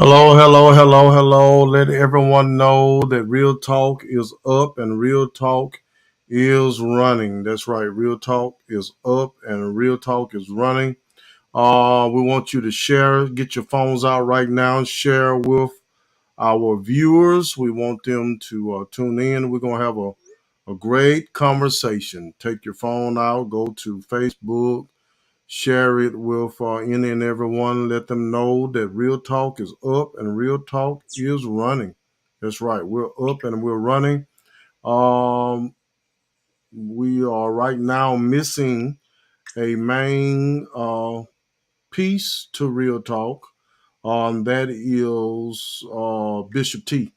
Hello, hello, hello, hello. Let everyone know that Real Talk is up and Real Talk is running. That's right. Real Talk is up and Real Talk is running. We want you to share, get your phones out right now and share with our viewers. We want them to tune in. We're going to have a great conversation. Take your phone out, go to Facebook, share it with any and everyone. Let them know that Real Talk is up and Real Talk is running. That's right. We're up and we're running. Um, we are right now missing a main piece to Real Talk. That is Bishop T.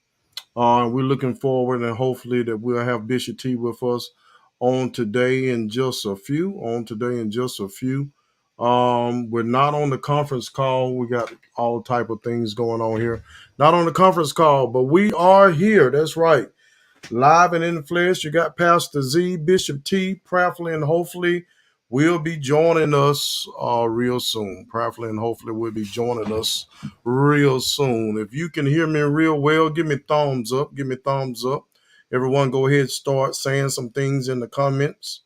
We're looking forward and hopefully that we'll have Bishop T with us on today in just a few. We're not on the conference call. We got all type of things going on here. Not on the conference call, but we are here. That's right. Live and in the flesh. You got Pastor Z, Bishop T, prayerfully and hopefully will be joining us real soon. Prayerfully and hopefully will be joining us real soon. If you can hear me real well, give me thumbs up. Give me thumbs up. Everyone go ahead and start saying some things in the comments.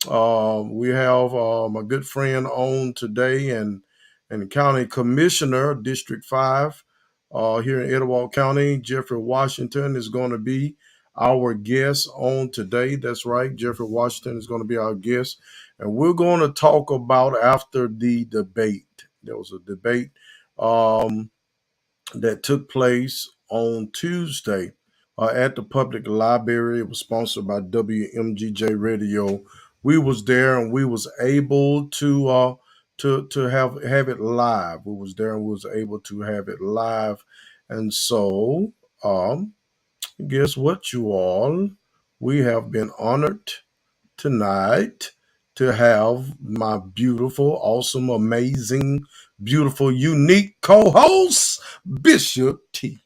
We have my good friend on today and County Commissioner, District 5 here in Etowah County. Jeffery Washington is going to be our guest on today. That's right. Jeffery Washington is going to be our guest. And we're going to talk about after the debate. There was a debate that took place on Tuesday at the public library. It was sponsored by WMGJ Radio. We was there and we was able to have it live. We was there and we was able to have it live. And so guess what, you all? We have been honored tonight to have my beautiful, awesome, amazing, beautiful, unique co-host, Bishop T.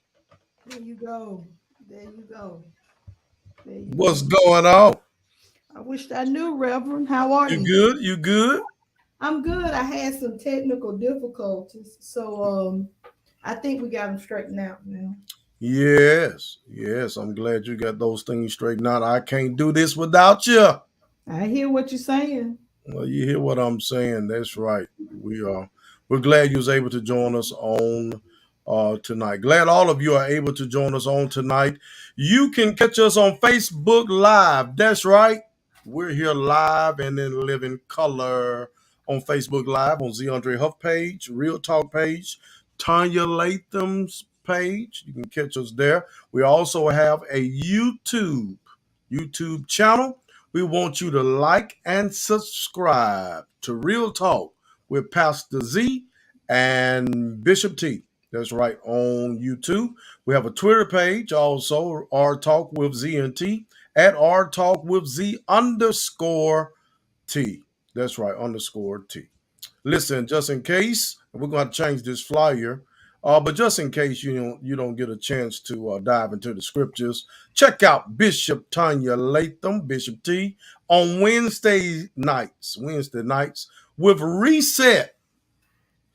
There you go. There you go. There you What's go. going on? I wished I knew, Reverend. How are You you? good? You good? I'm good. I had some technical difficulties, so I think we got them straightened out now. Yes, yes. I'm glad you got those things straightened out. I can't do this without you. I hear what you're saying. Well, you hear what I'm saying? That's right. We are. We're glad you was able to join us on tonight. Glad all of you are able to join us on tonight. You can catch us on Facebook Live. That's right. We're here live and in living color on Facebook Live on Z Andre Huff page, Real Talk page, Tanya Latham's page. You can catch us there. We also have a YouTube channel. We want you to like and subscribe to Real Talk with Pastor Z and Bishop T. That's right, on YouTube. We have a Twitter page also, R Talk with Z and T, at R Talk with Z underscore T. That's right, underscore T. Listen, just in case, we're going to change this flyer. But just in case you don't get a chance to dive into the scriptures, check out Bishop Tanya Latham, Bishop T, on Wednesday nights with Reset.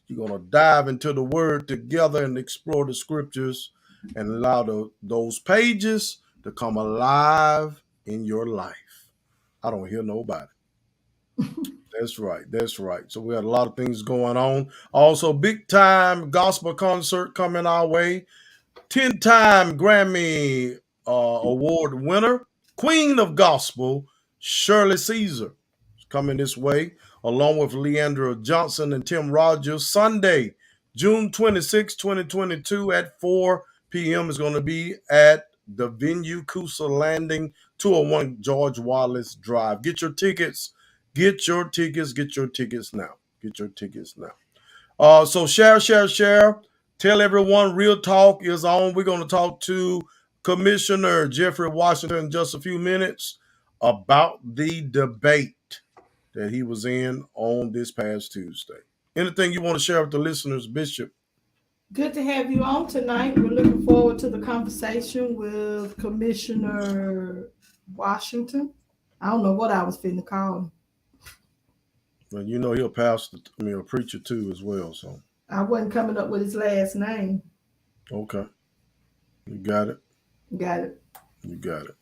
You're going to dive into the Word together and explore the scriptures and allow those pages to come alive in your life. I don't hear nobody. That's right. That's right. So we had a lot of things going on. Also, big time gospel concert coming our way. 10-time Grammy Award winner, Queen of Gospel, Shirley Caesar, is coming this way, along with Leandra Johnson and Tim Rogers. Sunday, June 26, 2022 at 4 p.m. is going to be at the venue, Coosa Landing, 201 George Wallace Drive. Get your tickets. Get your tickets. Get your tickets now. Get your tickets now. So share. Tell everyone Real Talk is on. We're going to talk to Commissioner Jeffery Washington in just a few minutes about the debate that he was in on this past Tuesday. Anything you want to share with the listeners, Bishop? Good to have you on tonight. We're looking forward to the conversation with Commissioner Washington. I don't know what I was finna call him. Well, you know he'll pastor, a preacher too as well. So I wasn't coming up with his last name. Okay. You got it. Got it. You got it.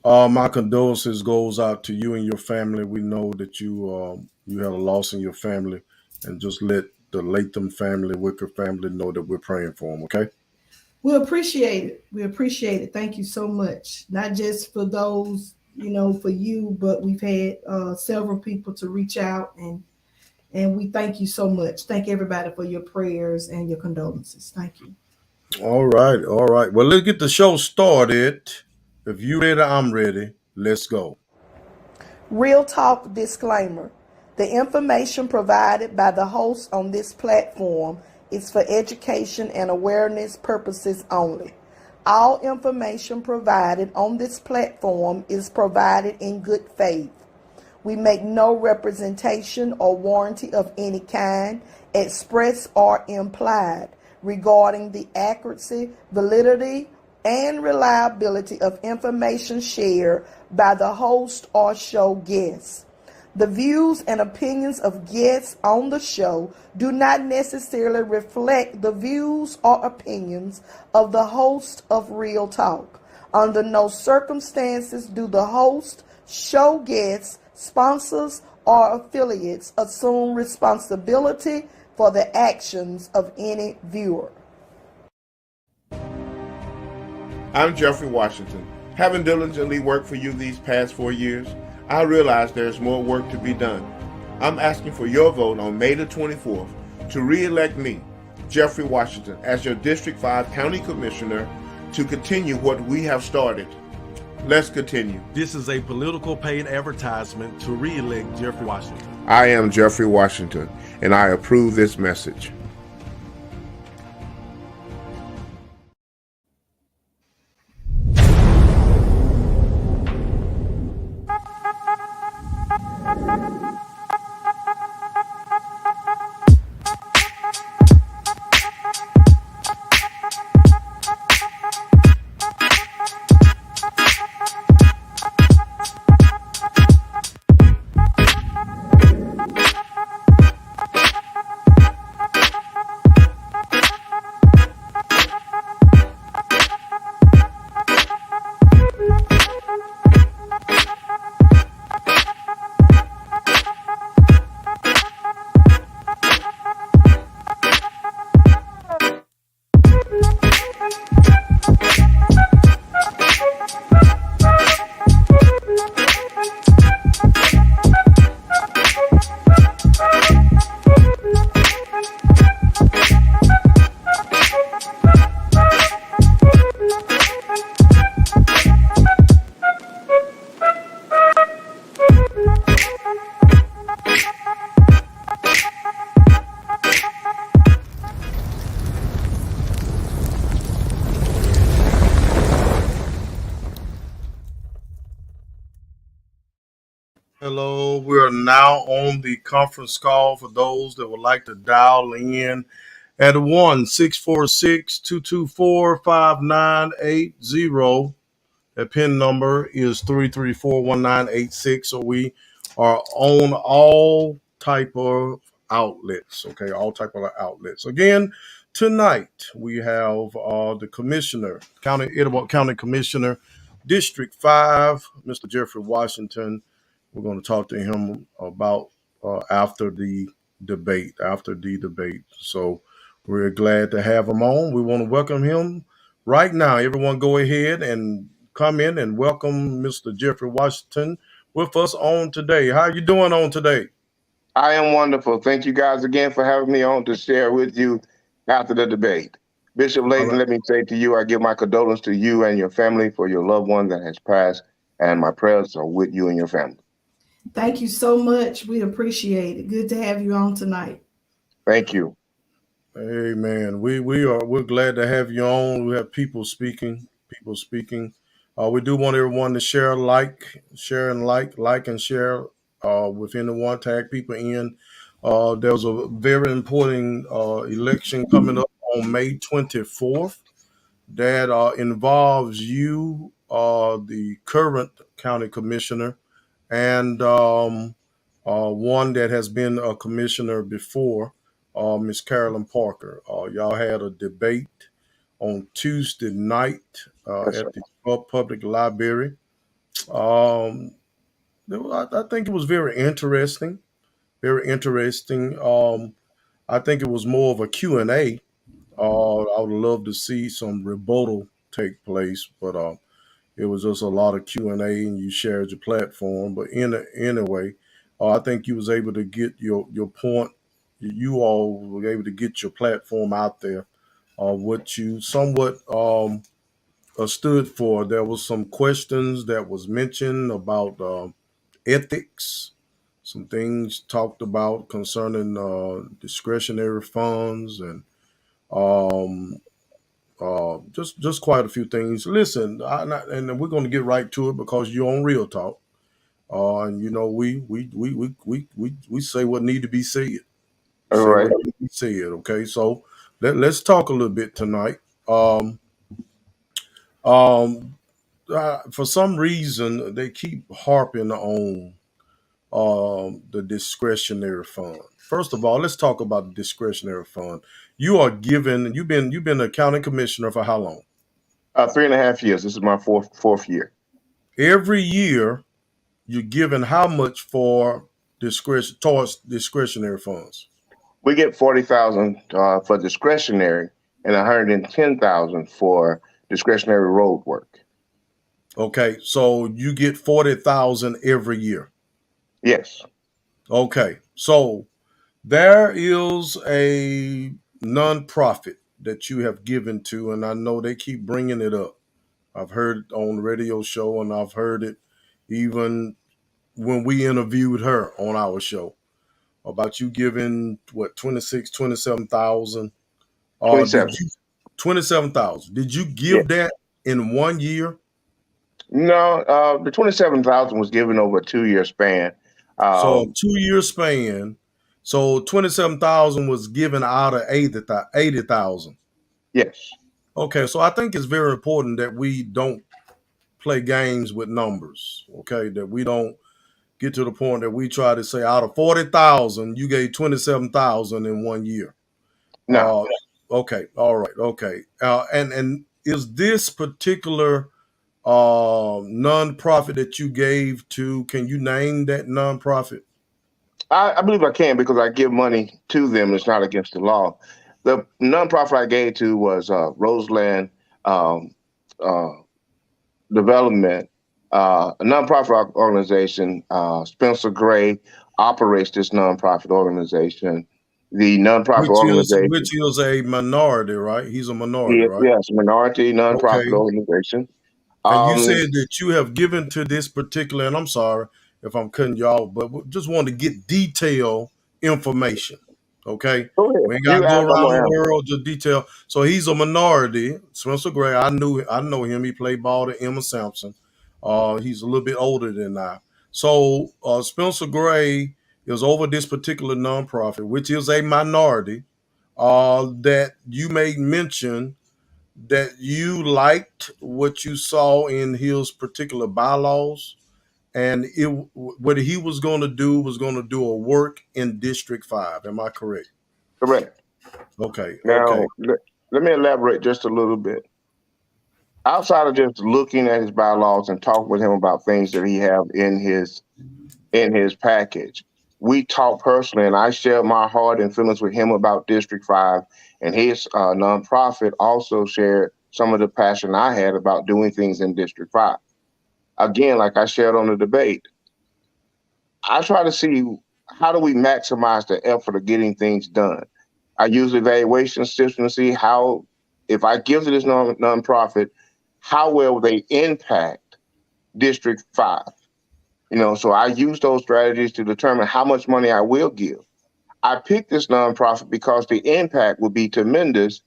My condolences goes out to you and your family. We know that you had a loss in your family, and just let the Latham family, Wicker family, know that we're praying for them. Okay. We appreciate it. We appreciate it. Thank you so much. Not just for those, for you, but we've had several people to reach out, and we thank you so much. Thank everybody for your prayers and your condolences. Thank you. All right. All right. Well, let's get the show started. If you ready, I'm ready. Let's go. Real talk disclaimer. The information provided by the host on this platform is for education and awareness purposes only. All information provided on this platform is provided in good faith. We make no representation or warranty of any kind, express or implied, regarding the accuracy, validity, and reliability of information shared by the host or show guests. The views and opinions of guests on the show do not necessarily reflect the views or opinions of the host of Real Talk. Under no circumstances do the host, show guests, sponsors, or affiliates assume responsibility for the actions of any viewer. I'm Jeffrey Washington. Having diligently worked for you these past 4 years, I realize there's more work to be done. I'm asking for your vote on May the 24th to re-elect me, Jeffery Washington, as your District 5 County Commissioner to continue what we have started. Let's continue. This is a political paid advertisement to re-elect Jeffrey Washington. I am Jeffery Washington, and I approve this message. Hello, we are now on the conference call for those that would like to dial in at 1-646-224-5980. That PIN number is 334-1986. So we are on all type of outlets. Okay, all type of outlets. Again, tonight we have the commissioner, Etowah County Commissioner, District 5, Mr. Jeffery Washington. We're going to talk to him about after the debate. After the debate. So we're glad to have him on. We want to welcome him right now. Everyone, go ahead and come in and welcome Mr. Jeffery Washington with us on today. How you doing on today? I am wonderful. Thank you guys again for having me on to share with you after the debate. Bishop All Layton, right. let me say to you, I give my condolences to you and your family for your loved one that has passed, and my prayers are with you and your family. Thank you so much. We appreciate it. Good to have you on tonight. Thank you. Amen. We're glad to have you on. We have people speaking. People speaking. We do want everyone to share and like and share with anyone. Tag people in. There's a very important election coming up on May 24th that involves you, the current county commissioner, and one that has been a commissioner before, Miss Carolyn Parker. Y'all had a debate on Tuesday night Yes, sir. at the public library. Um, I think it was very interesting. Very interesting. I think it was more of a Q&A. I would love to see some rebuttal take place, but it was just a lot of Q&A, and you shared your platform. But anyway, I think you was able to get your point. You all were able to get your platform out there. What you somewhat stood for. There was some questions that was mentioned about ethics, some things talked about concerning discretionary funds, and um, just quite a few things. Listen, and we're going to get right to it because you're on Real Talk, and you know we say what need to be said. All Say right. what need to be said. Okay, so let's talk a little bit tonight. Um, um, for some reason, they keep harping on the discretionary fund. First of all, let's talk about the discretionary fund. You are given. You've been a county commissioner for how long? 3.5 years. This is my fourth year. Every year, you're given how much for discretion towards discretionary funds? We get 40,000 for discretionary and 110,000 for discretionary road work. Okay, so you get 40,000 every year. Yes, Okay, so there is a nonprofit that you have given to, and I know they keep bringing it up. I've heard it on the radio show, and I've heard it even when we interviewed her on our show about you giving what 26, 27,000. Did 27. you 27,000? Did you Yes. give that in 1 year? No, the 27,000 was given over a 2 year span. So a Um, 2 year span. So 27,000 was given out of 80,000. yes. Okay, so I think it's very important that we don't play games with numbers. Okay, that we don't get to the point that we try to say out of 40,000, you gave 27,000 in 1 year. No, Uh, okay, all right, okay. And is this particular nonprofit that you gave to? Can you name that nonprofit? I believe I can because I give money to them. It's not against the law. The nonprofit I gave to was Roseland um, uh, Development, a nonprofit organization. Spencer Gray operates this nonprofit organization. The nonprofit Which organization, is a minority, right? He's a minority, yes, right? yes, minority nonprofit Okay. organization. And you Um, said that you have given to this particular, and I'm sorry if I'm cutting you off, but we just want to get detailed information. Okay. Go ahead. We ain't got You to go ask, I'm around gonna the answer. world, just detail. So he's a minority. Spencer Gray, I know him. He played ball to Emma Sampson. He's a little bit older than I. So Spencer Gray is over this particular nonprofit, which is a minority, that you made mention that you liked what you saw in his particular bylaws, and what he was going to do a work in District 5. Am I correct? Correct. Okay, okay. Now, let me elaborate just a little bit. Outside of just looking at his bylaws and talking with him about things that he have in his package, we talked personally, and I shared my heart and feelings with him about District Five, and his nonprofit also shared some of the passion I had about doing things in District Five. Again, like I shared on the debate, I try to see how do we maximize the effort of getting things done. I use the evaluation system to see how, if I give to this nonprofit, how well they impact District 5. So I use those strategies to determine how much money I will give. I picked this nonprofit because the impact would be tremendous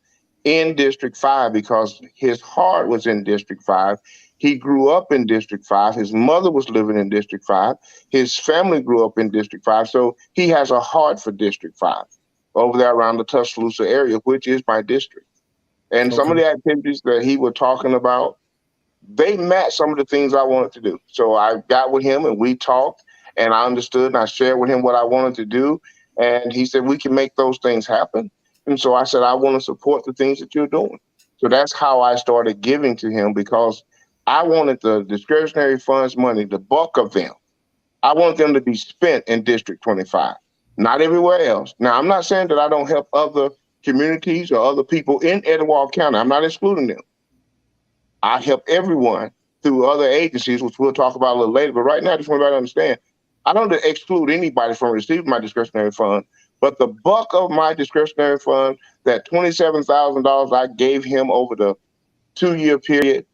in District 5 because his heart was in District 5. He grew up in District 5. His mother was living in District 5. His family grew up in District 5. So he has a heart for District 5 over there around the Tuscaloosa area, which is my district. And some Okay. of the activities that he was talking about, they matched some of the things I wanted to do. So I got with him and we talked, and I understood and I shared with him what I wanted to do. And he said, we can make those things happen. And so I said, I want to support the things that you're doing. So that's how I started giving to him because I wanted the discretionary funds money, the bulk of them. I want them to be spent in District 25, not everywhere else. Now, I'm not saying that I don't help other communities or other people in Etowah County. I'm not excluding them. I help everyone through other agencies, which we'll talk about a little later. But right now, I just want everybody to understand, I don't exclude anybody from receiving my discretionary fund, but the bulk of my discretionary fund, that $27,000 I gave him over the 2-year period,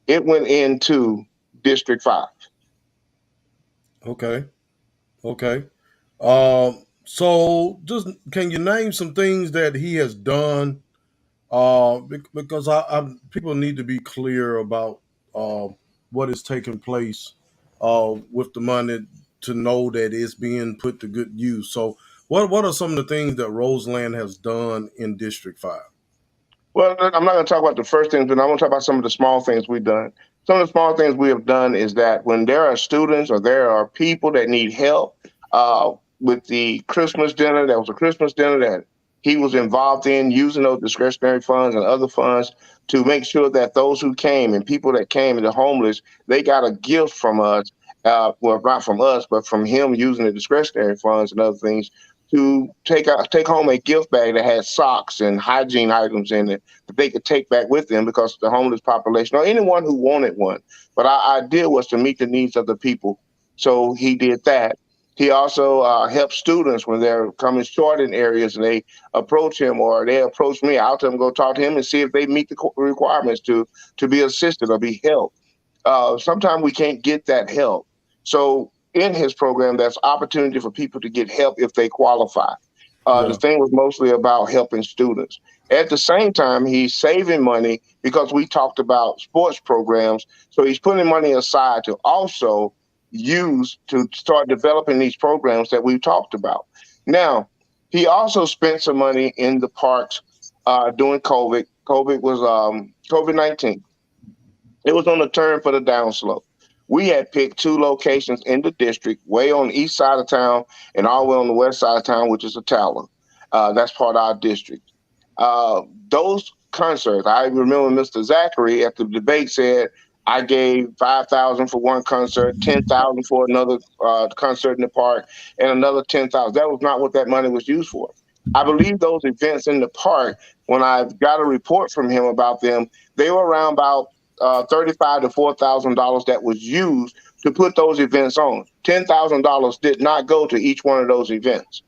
it went into District 5. Okay. Okay. So just can you name some things that he has done? Because people need to be clear about uh, what is taking place with the money to know that it's being put to good use. So, what are some of the things that Roseland has done in District 5? Well, I'm not going to talk about the first things, but I'm going to talk about some of the small things we've done. Some of the small things we have done is that when there are students or there are people that need help uh, with the Christmas dinner, there was a Christmas dinner that he was involved in using those discretionary funds and other funds to make sure that those who came and people that came and the homeless, they got a gift from us. Well, not from us, but from him using the discretionary funds and other things to take home a gift bag that had socks and hygiene items in it that they could take back with them because the homeless population or anyone who wanted one. But our idea was to meet the needs of the people. So he did that. He also helps students when they're coming short in areas and they approach him or they approach me. I'll tell them go talk to him and see if they meet the requirements to be assisted or be helped. Sometimes we can't get that help. So in his program, there's opportunity for people to get help if they qualify. The Yeah. thing was mostly about helping students. At the same time, he's saving money because we talked about sports programs. So he's putting money aside to also use to start developing these programs that we've talked about. Now, he also spent some money in the parks during COVID. COVID was COVID-19. It was on the turn for the downslope. We had picked two locations in the district, way on the east side of town and all the way on the west side of town, which is a tower. That's part of our district. Those concerts, I remember Mr. Zachary at the debate said, I gave 5,000 for one concert, 10,000 for another concert in the park, and another 10,000. That was not what that money was used for. I believe those events in the park, when I got a report from him about them, they were around about $35 to $4,000 that was used to put those events on. $10,000 did not go to each one of those events.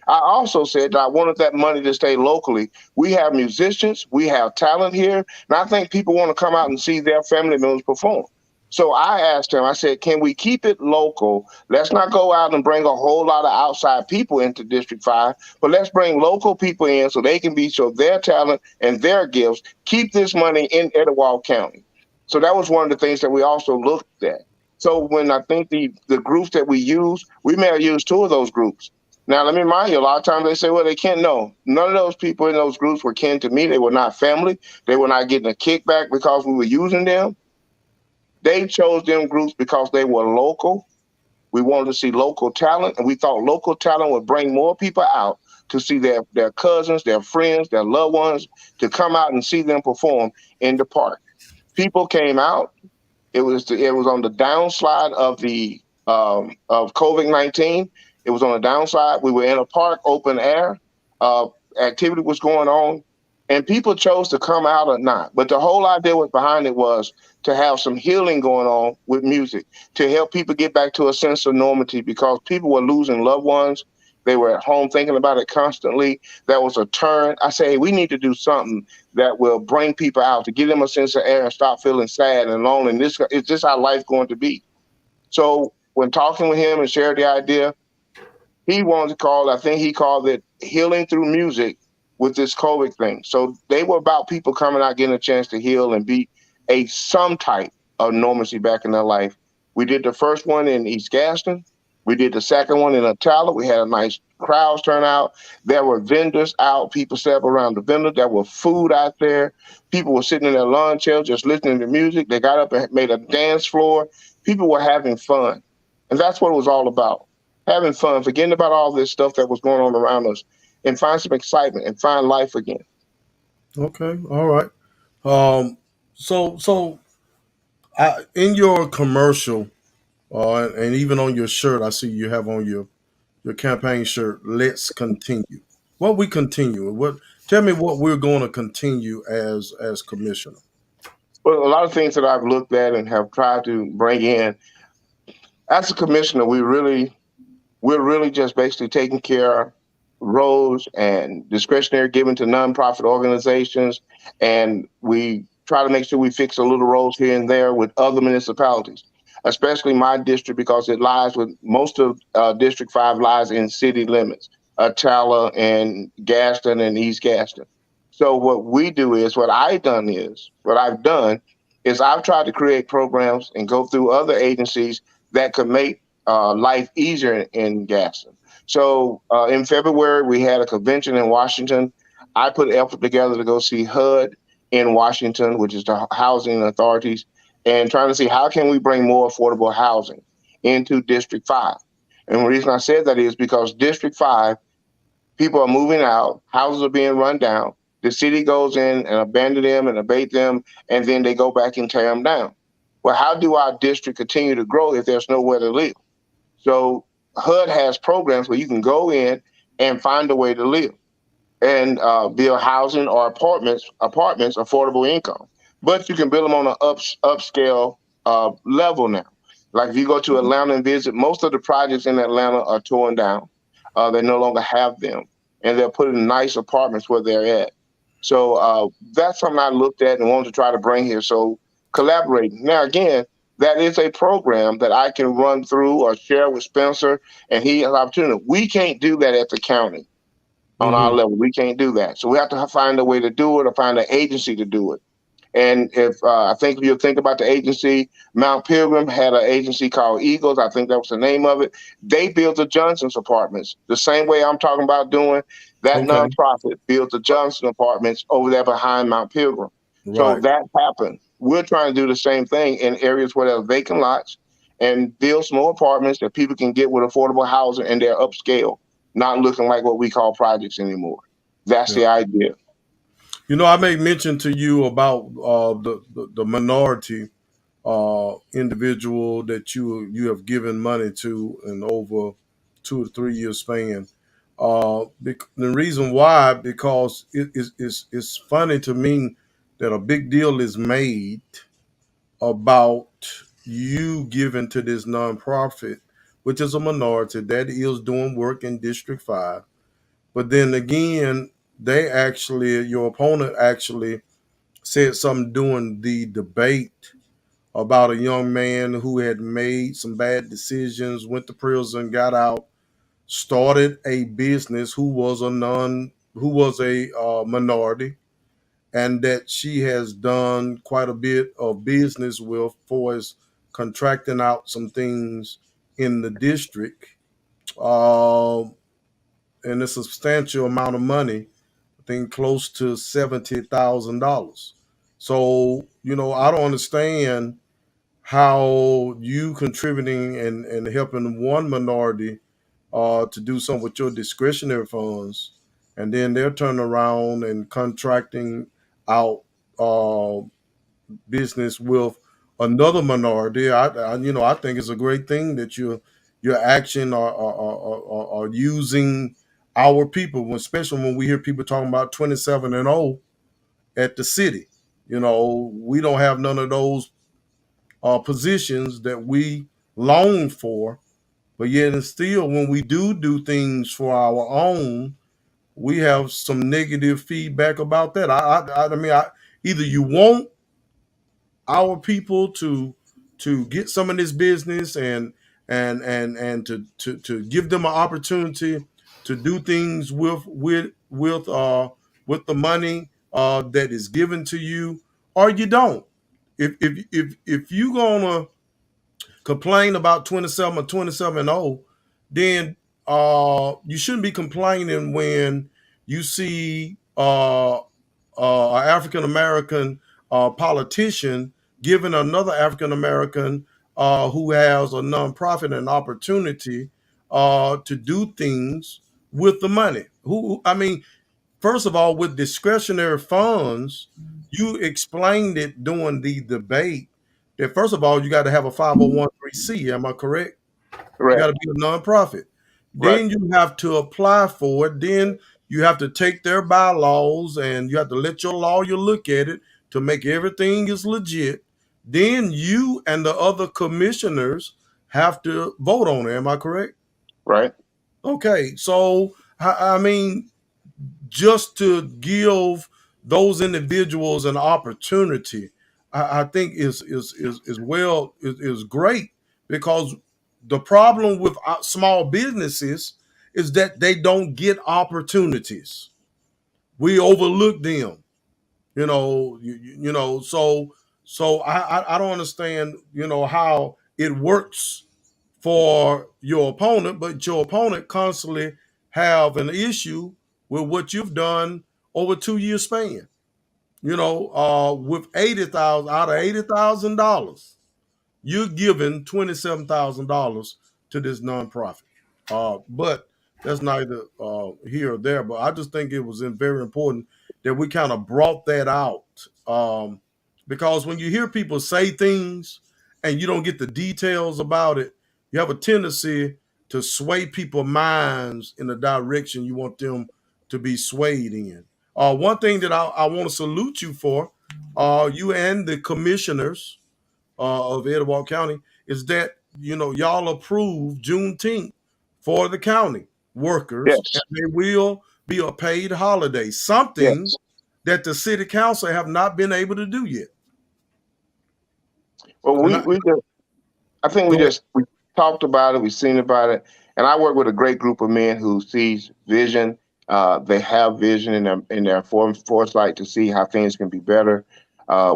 I also said that I wanted that money to stay locally. We have musicians, we have talent here, and I think people want to come out and see their family members perform. So I asked him, I said, can we keep it local? Let's not go out and bring a whole lot of outside people into District 5, but let's bring local people in so they can be show their talent and their gifts. Keep this money in Etowah County. So that was one of the things that we also looked at. So when I think the groups that we use, we may have used two of those groups. Now, let me remind you, a lot of times they say, well, they can't know. None of those people in those groups were kin to me. They were not family. They were not getting a kickback because we were using them. They chose them groups because they were local. We wanted to see local talent, and we thought local talent would bring more people out to see their cousins, their friends, their loved ones, to come out and see them perform in the park. People came out. It was on the downslide of the of COVID-19. It was on the downside. We were in a park, open air. Uh, Activity was going on, and people chose to come out or not. But the whole idea was behind it was to have some healing going on with music to help people get back to a sense of normality because people were losing loved ones. They were at home thinking about it constantly. That was a turn. I say, hey, we need to do something that will bring people out to give them a sense of air and stop feeling sad and lonely. And this is just how life's going to be. So when talking with him and shared the idea, he wanted to call, I think he called it healing through music with this COVID thing. So they were about people coming out, getting a chance to heal and be some type of normalcy back in their life. We did the first one in East Gaston. We did the second one in Attala. We had a nice crowds turn out. There were vendors out. People sat up around the vendor. There was food out there. People were sitting in their lawn chairs just listening to music. They got up and made a dance floor. People were having fun. And that's what it was all about, having fun, forgetting about all this stuff that was going on around us, and find some excitement and find life again. Okay. All right. Um, so in your commercial, and even on your shirt, I see you have on your campaign shirt. Let's continue. What we continue? What? Tell me what we're going to continue as commissioner. Well, a lot of things that I've looked at and have tried to bring in as a commissioner, we're really just basically taking care of roles and discretionary giving to nonprofit organizations, and we try to make sure we fix a little roles here and there with other municipalities, especially my district because it lies with most of District 5 lies in city limits, Attala and Gaston and East Gaston. So what I've done is I've tried to create programs and go through other agencies that could make life easier in Gaston. So in February, we had a convention in Washington. I put effort together to go see HUD in Washington, which is the housing authorities, and trying to see how can we bring more affordable housing into District 5. And the reason I said that is because District 5 people are moving out, houses are being run down. The city goes in and abandon them and abate them, and then they go back and tear them down. Well, how do our district continue to grow if there's nowhere to live? So HUD has programs where you can go in and find a way to live and build housing or apartments, affordable income. But you can build them on an upscale level now. Like if you go to Atlanta and visit, most of the projects in Atlanta are torn down. They no longer have them, and they're putting nice apartments where they're at. So that's something I looked at and wanted to try to bring here. So collaborating. Now again, that is a program that I can run through or share with Spencer, and he has opportunity. We can't do that at the county on our Mm-hmm. level. We can't do that. So we have to find a way to do it or find an agency to do it. And if I think if you think about the agency, Mount Pilgrim had an agency called Eagles. I think that was the name of it. They built the Johnson's apartments the same way I'm talking about doing. That Okay. nonprofit built the Johnson apartments over there behind Mount Pilgrim. So Right. that happened. We're trying to do the same thing in areas where there are vacant lots and build small apartments that people can get with affordable housing and they're upscale, not looking like what we call projects anymore. That's Yeah. the idea. I made mention to you about the minority individual that you have given money to in over 2 to 3 year span. The reason why, because it's funny to me that a big deal is made about you giving to this nonprofit, which is a minority that is doing work in District 5. But then again, your opponent actually said something during the debate about a young man who had made some bad decisions, went to prison, got out, started a business, who was a minority, and that she has done quite a bit of business with for is contracting out some things in the district, uh, and a substantial amount of money. I think close to $70,000. So I don't understand how you contributing and helping one minority to do something with your discretionary funds, and then they're turning around and contracting out uh, business with another minority. I think it's a great thing that your action are using our people, especially when we hear people talking about 27-0 at the city. We don't have none of those positions that we long for, but yet and still, when we do things for our own, we have some negative feedback about that. Either you want our people to get some of this business and to give them an opportunity to do things with the money that is given to you, or you don't. If you gonna complain about 27 or 27-0, then you shouldn't be complaining when you see an African American politician giving another African American who has a nonprofit an opportunity to do things with the money. I mean, first of all, with discretionary funds, you explained it during the debate that first of all, you got to have a 501c. Am I correct? You got Correct. to be a nonprofit. Right. Then you have to apply for it. Then you have to take their bylaws and you have to let your lawyer look at it to make everything is legit. Then you and the other commissioners have to vote on it. Am I correct? Right. Okay, so I mean, just to give those individuals an opportunity, I think is well is great because the problem with small businesses is that they don't get opportunities. We overlook them, so I don't understand, how it works for your opponent, but your opponent constantly have an issue with what you've done over 2 year span. With 80,000 out of $80,000, you're giving $27,000 to this nonprofit. But that's neither here or there. But I just think it was very important that we kind of brought that out, because when you hear people say things and you don't get the details about it, you have a tendency to sway people's minds in the direction you want them to be swayed in. One thing that I want to salute you for, you and the commissioners of Edward County, is that y'all approved Juneteenth for the county workers, and Yes. they will be a paid holiday, something Yes. that the city council have not been able to do yet. Well, And we just, I think go we talked about it, we've seen about it, and I work with a great group of men who sees vision. They have vision in their foresight to see how things can be better.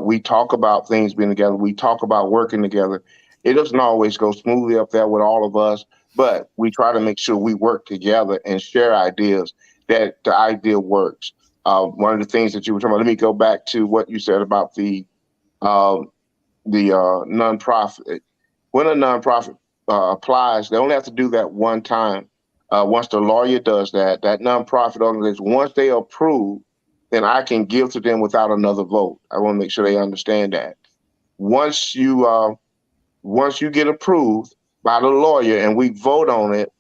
We talk about things being together. We talk about working together. It doesn't always go smoothly up there with all of us, but we try to make sure we work together and share ideas that the idea works. One of the things that you were talking about, let me go back to what you said about um, the nonprofit. When a nonprofit applies, they only have to do that one time. Once the lawyer does that, that nonprofit organization, once they approve, then I can give to them without another vote. I want to make sure they understand that. Once you once you get approved by the lawyer and we vote on it,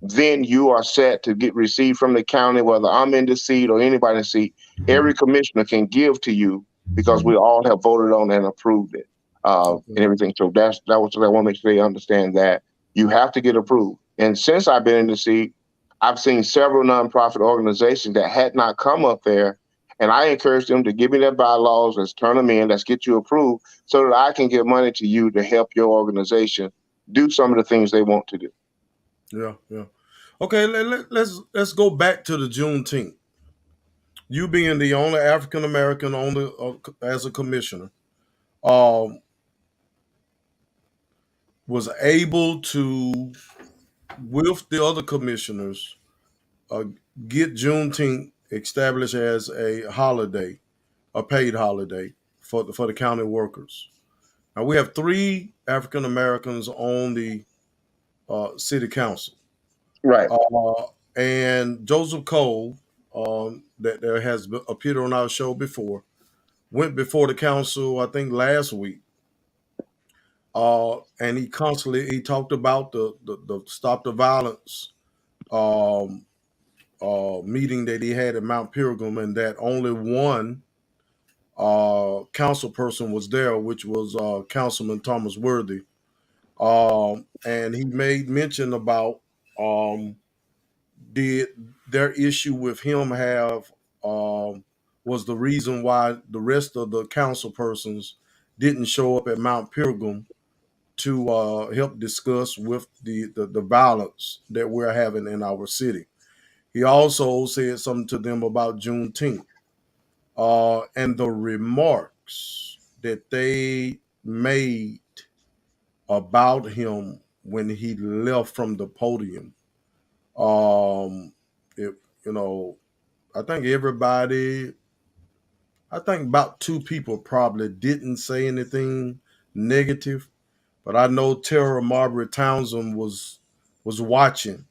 then you are set to get received from the county, whether I'm in the seat or anybody in the seat. Every commissioner can give to you because we all have voted on and approved it and everything. So that was I want to make sure they understand that you have to get approved. And since I've been in the seat, I've seen several nonprofit organizations that had not come up there. And I encourage them to give me their bylaws, let's turn them in, let's get you approved so that I can give money to you to help your organization do some of the things they want to do. Yeah, yeah. Okay, let's go back to the Juneteenth. You being the only African American on the as a commissioner, um, was able to, with the other commissioners, uh, get Juneteenth established as a holiday, a paid holiday for the county workers. Now we have three African Americans on the city council, Right. and Joseph Cole, that there has appeared on our show before, went before the council I think last week, and he talked about the stop the violence um, meeting that he had at Mount Pilgrim, and that only one council person was there, which was Councilman Thomas Worthy, and he made mention about, did their issue with him have, was the reason why the rest of the council persons didn't show up at Mount Pilgrim to help discuss with the violence that we're having in our city. He also said something to them about Juneteenth, and the remarks that they made about him when he left from the podium. Um, it, you know, I think everybody, I think about two people probably didn't say anything negative, but I know Tara Margaret Townsend was watching,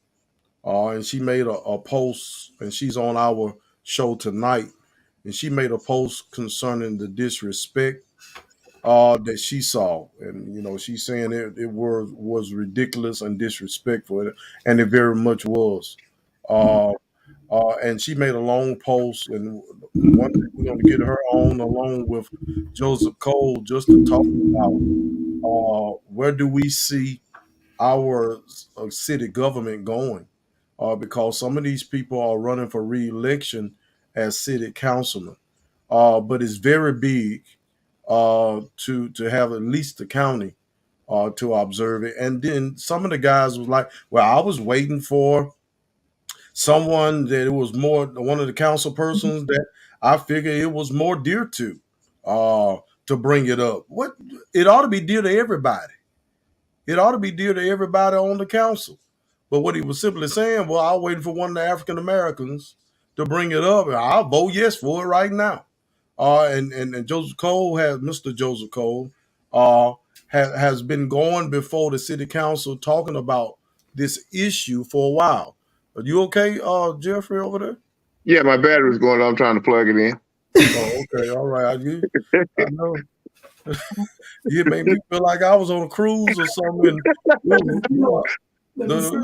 and she made a post, and she's on our show tonight, and she made a post concerning the disrespect that she saw, and she's saying it was ridiculous and disrespectful, and it very much was. Uh, and she made a long post, and one day we're going to get her on along with Joseph Cole just to talk about where do we see our city government going, because some of these people are running for re-election as city councilmen, but it's very big to have at least the county to observe it. And then some of the guys was like, "Well, I was waiting for someone that it was more one of the council persons that I figure it was more dear uh, to bring it up." What it ought to be dear to everybody. It ought to be dear to everybody on the council. But what he was simply saying, well, I'm waiting for one of the African Americans to bring it up, and I'll vote yes for it right now. And Joseph Cole Mr. Joseph Cole, has been going before the city council talking about this issue for a while. Are you okay, Jeffrey, over there? Yeah, my battery's going on. I'm trying to plug it in. Oh, okay, all right. I know you made me feel like I was on a cruise or something. Let me see.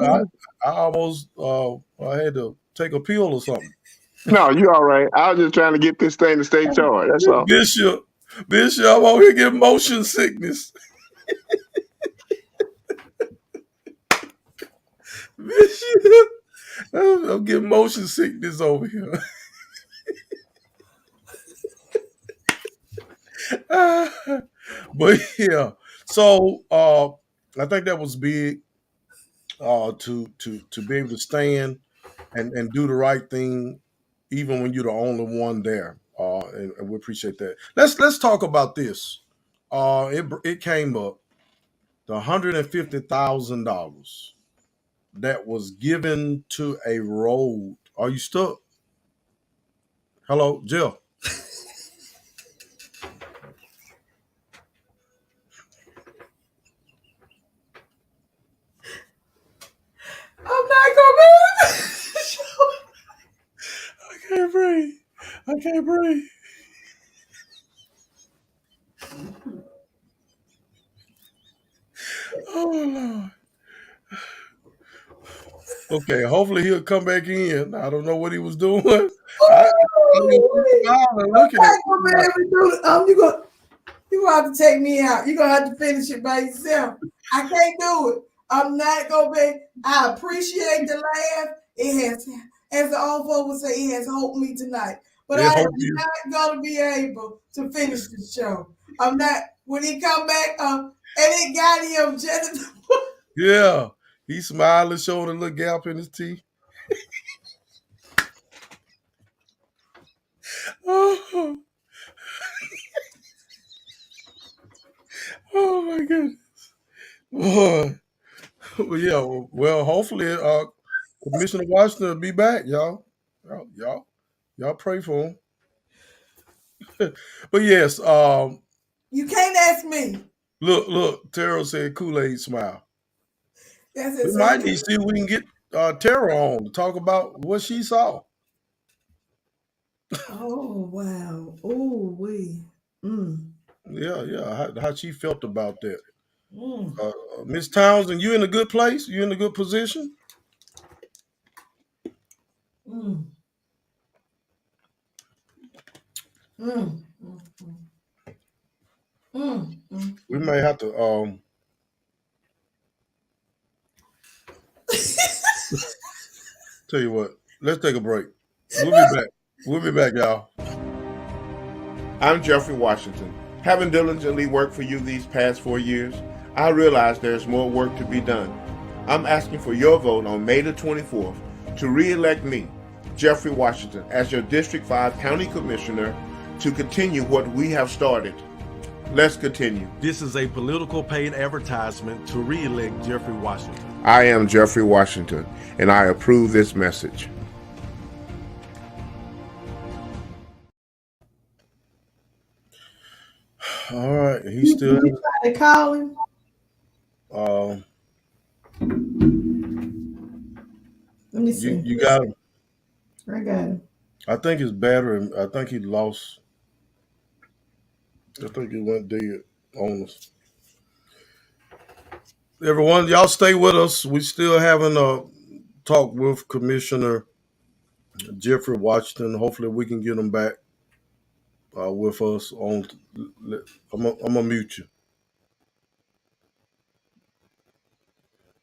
I almost I had to take a pill or something. No, you all right. I was just trying to get this thing to stay charged. That's all. Bishop, I'm over here getting motion sickness. Bishop, I'm getting motion sickness over here. But yeah, so I think that was big, to be able to stand and do the right thing, even when you're the only one there. And we appreciate that. Let's talk about this. It came up, the $150,000 that was given to a road. Are you stuck? Hello, Jill. I'm not gonna be able to. I can't breathe. I can't breathe. Oh Lord. Okay, hopefully he'll come back in. I don't know what he was doing. I mean, he's Oh, smiling, I'm looking at not gonna me be like, able to do it. You gonna have to take me out. You're gonna have to finish it by yourself. I can't do it. I'm not gonna be. I appreciate the laugh. It has, as the old folks would say, it has helped me tonight. But it I am hope you. not gonna be able to finish the show. I'm not. When he come back, and it got him just. Yeah, he's smiling, showing a little gap in his teeth. Oh, oh my goodness. Boy. Well, yeah. Well, hopefully, Commissioner Washington will be back, y'all. Y'all pray for him. But yes, You can't ask me. look. Tara said Kool-Aid smile. That's We it. So might need to see if we can get Tara on to talk about what she saw. oh wow. Oh we. Mm. Yeah. How she felt about that. Mm. Miss Townsend, you in a good place? You in a good position? Mm. Mm. Mm. Mm. Mm. We may have to tell you what. Let's take a break. We'll be back. We'll be back, y'all. I'm Jeffrey Washington. Having diligently worked for you these past 4 years, I realize there's more work to be done. I'm asking for your vote on May the 24th to re-elect me, Jeffery Washington, as your District 5 County Commissioner to continue what we have started. Let's continue. This is a political paid advertisement to re-elect Jeffery Washington. I am Jeffery Washington, and I approve this message. All right, he's still. You try to call him? Uh, Let me see. you got him. I got him. I think his battery. I think he lost. I think he went dead on us. Everyone, y'all stay with us. We still having a talk with Commissioner Jeffrey Washington. Hopefully, we can get him back with us. On, I'm gonna mute you.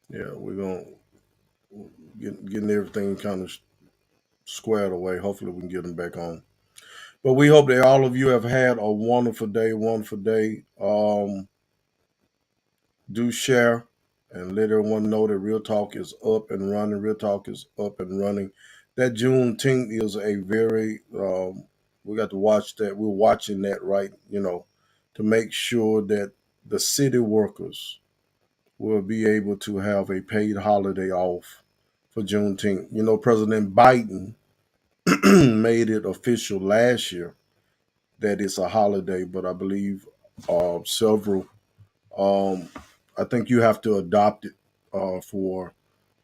Yeah, we're gonna getting everything kind of squared away. Hopefully, we can get him back on. But we hope that all of you have had a wonderful day. Wonderful day. Do share and let everyone know that Real Talk is up and running. Real Talk is up and running. That Juneteenth is a very we got to watch that. We're watching that right, to make sure that the city workers will be able to have a paid holiday off for Juneteenth. President Biden made it official last year that it's a holiday, but I believe several um, I think you have to adopt it for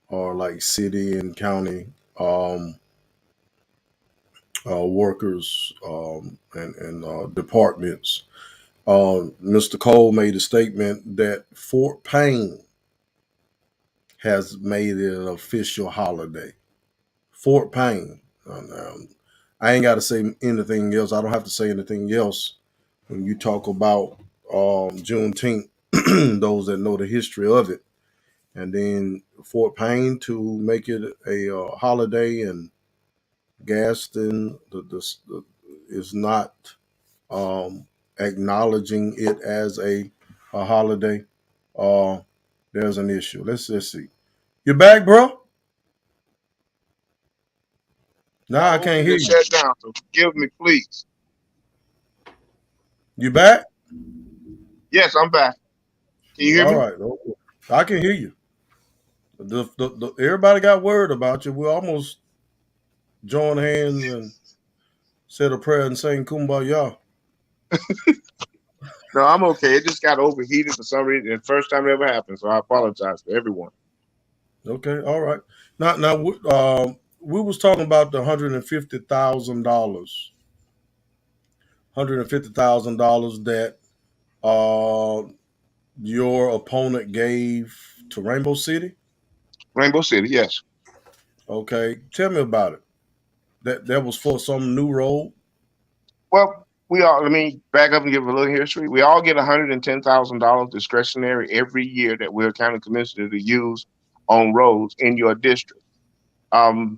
like city and county workers and departments. Mr. Cole made a statement that Fort Payne has made it an official holiday. Fort Payne. I ain't got to say anything else. I don't have to say anything else when you talk about Juneteenth. Those that know the history of it, and then Fort Payne to make it a holiday, and Gaston is not um, acknowledging it as a holiday. Uh, there's an issue. Let's see. You back, bro? Nah, I phone can't and hear it you. shut down. So forgive me, please. You back? Yes, I'm back. Can you hear All me? right. Okay. I can hear you. Everybody got word about you. We almost joined hands and said a prayer and sang Kumbaya. No, I'm okay. It just got overheated for some reason. It's the first time it ever happened, so I apologize to everyone. Okay, all right. Now, we was talking about the $150,000 that uh, your opponent gave to Rainbow City. Rainbow City, yes. Okay, tell me about it. That was for some new road. Well, we all, let me back up and give a little history. We all get $110,000 discretionary every year that we're county commissioner to use on roads in your district. Um,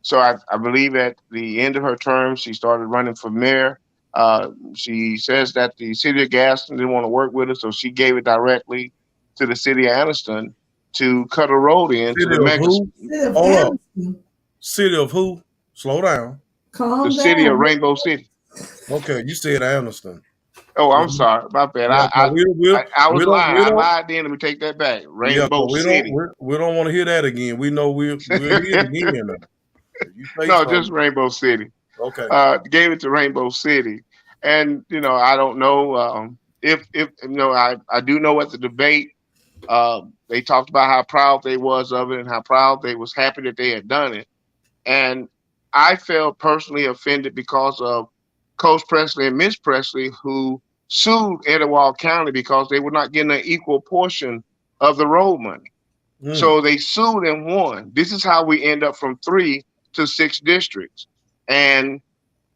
So I believe at the end of her term, she started running for mayor. She says that the city of Gaston didn't want to work with her, so she gave it directly to the city of Anniston to cut a road in to City of who? City of Hold up. Anderson, City of who? Slow down. the calm city of down. Rainbow City. Okay, you said Aniston. Oh, I'm Mhm. sorry, my bad. Yeah, but I was we don't lying. we I don't lied then. Let me take that back. yeah, Rainbow but City. we don't want to hear that again. We know we'll hear it again now. If you say No, just something. Rainbow City. Okay. Gave it to Rainbow City, and I don't know if I do know at the debate. They talked about how proud they was of it and how proud they was happy that they had done it. And I felt personally offended because of Coach Presley and Miss Presley, who sued Etowah County because they were not getting an equal portion of the road money. Mm, So they sued and won. This is how we end up from 3 to 6 districts. And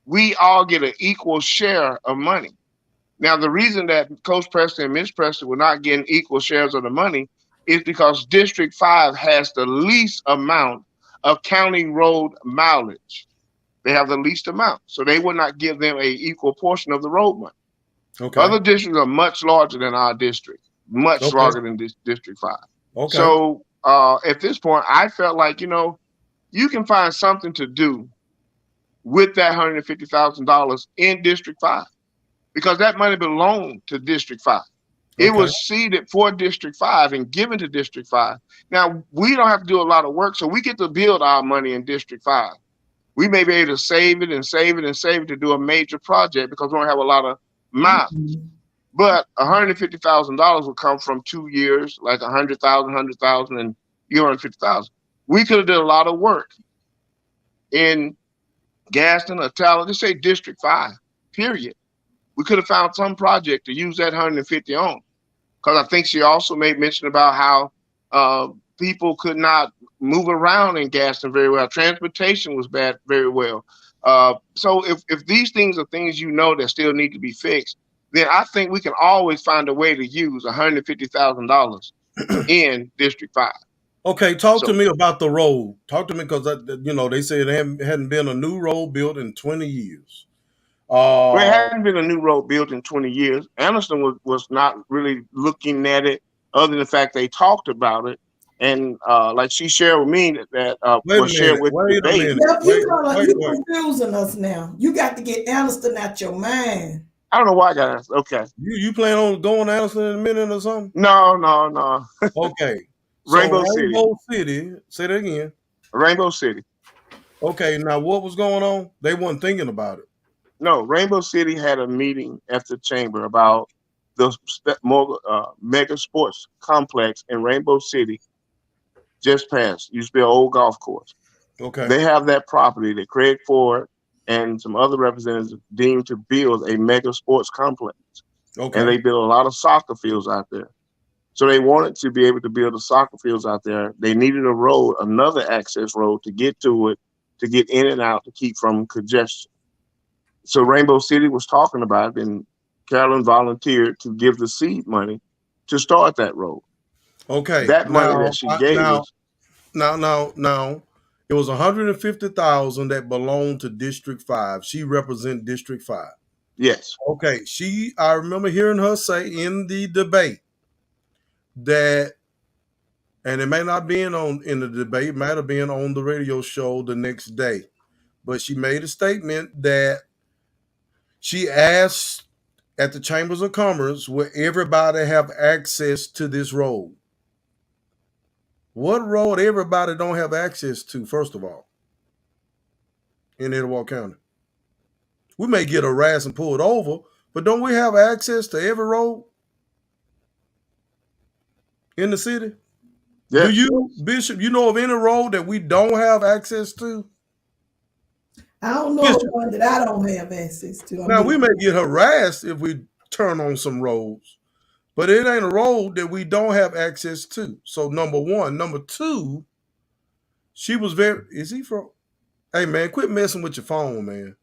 we all get an equal share of money. Now, the reason that Coach Preston and Miss Preston were not getting equal shares of the money is because District 5 has the least amount of county road mileage. They have the least amount. So they would not give them a equal portion of the road money. okay. Other districts are much larger than our district, much Okay. larger than this District 5. Okay. So at this point, I felt like, you can find something to do with that $150,000 in District 5 because that money belonged to District 5. It Okay. was seeded for District 5 and given to District 5. Now, we don't have to do a lot of work, so we get to build our money in District 5. We may be able to save it and save it and save it to do a major project because we don't have a lot of miles. Mhm. But $150,000 will come from 2 years, like 100,000, 100,000, and 150,000. We could have done a lot of work in Gaston or Talon, just say District 5, period. We could have found some project to use that 150 on. Because I think she also made mention about how people could not move around in Gaston very well. Transportation was bad very well. So if these things are things that still need to be fixed, then I think we can always find a way to use $150,000 in District 5. Okay, talk to So me about the road. Talk to me because they said there hadn't been a new road built in 20 years. there Uh, hadn't been a new road built in 20 years. Anderson was not really looking at it other than the fact they talked about it. And like she shared with me that Wait a was shared minute. with the Wait a debate. minute. Yep, Wait, wait, you wait. confusing us now. You got to get Aniston out your mind. I don't know why I got asked. Okay. You plan on going to Anderson in a minute or something? No, no, no. Okay. So Rainbow City. Rainbow City, say that again. Rainbow City. Okay, now what was going on? They weren't thinking about it. No, Rainbow City had a meeting at the chamber about the mega sports complex in Rainbow City just passed. Used to be an old golf course. Okay. They have that property that Craig Ford and some other representatives deemed to build a mega sports complex. And Okay. they built a lot of soccer fields out there. So they wanted to be able to build the soccer fields out there. They needed a road, another access road to get to it, to get in and out, to keep from congestion. So Rainbow City was talking about it, and Carolyn volunteered to give the seed money to start that road. Okay. That money that she gave Now, us, now, it was 150,000 that belonged to District 5. She represent District 5. yes, Okay. I remember hearing her say in the debate that, and it may not be in the debate, it might have been on the radio show the next day, but she made a statement that she asked at the Chambers of Commerce will everybody have access to this road. What road everybody don't have access to, first of all, in Etowah County? We may get harassed and pulled over, but don't we have access to every road in the city? Do yes. you, Bishop, you know of any road that we don't have access to? I don't know Bishop. one that I don't have access to. I Now, we mean, may get harassed if we turn on some roads, but it ain't a road that we don't have access to. So, number one. Number two, she was very, is he from, hey, man, quit messing with your phone, man.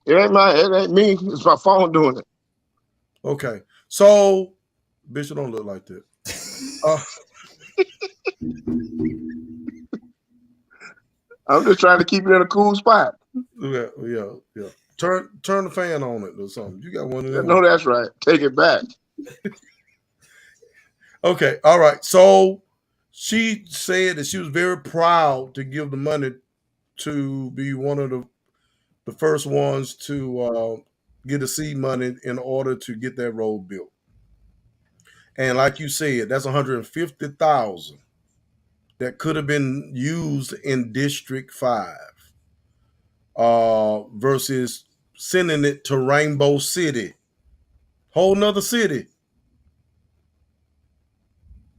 It ain't me. It's my phone doing it. Okay. So, Bishop don't look like that. Uh, I'm just trying to keep it in a cool spot. yeah. Turn the fan on it or something. You got one of them. No, that's right. Take it back. Okay. All right. So, she said that she was very proud to give the money to be one of the first ones to get the seed money in order to get that road built. And like you said, that's 150,000 that could have been used in District 5 versus sending it to Rainbow City, whole nother city.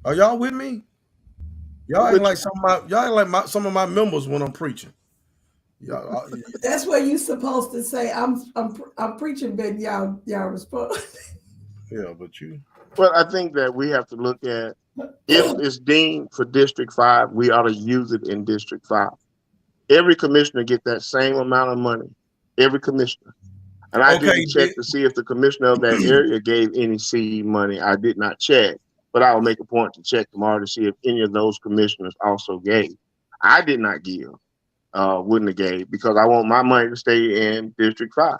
Are y'all with me? Y'all acting like some of my members when I'm preaching. Y'all, that's where you supposed to say I'm preaching, but y'all respond. yeah, but you. Well, I think that we have to look at if it's deemed for District 5, we ought to use it in District 5. Every commissioner get that same amount of money. Every commissioner. And I didn't check to see if the commissioner of that area gave any seed money. I did not check, but I will make a point to check tomorrow to see if any of those commissioners also gave. I did not give, wouldn't have gave, because I want my money to stay in District 5.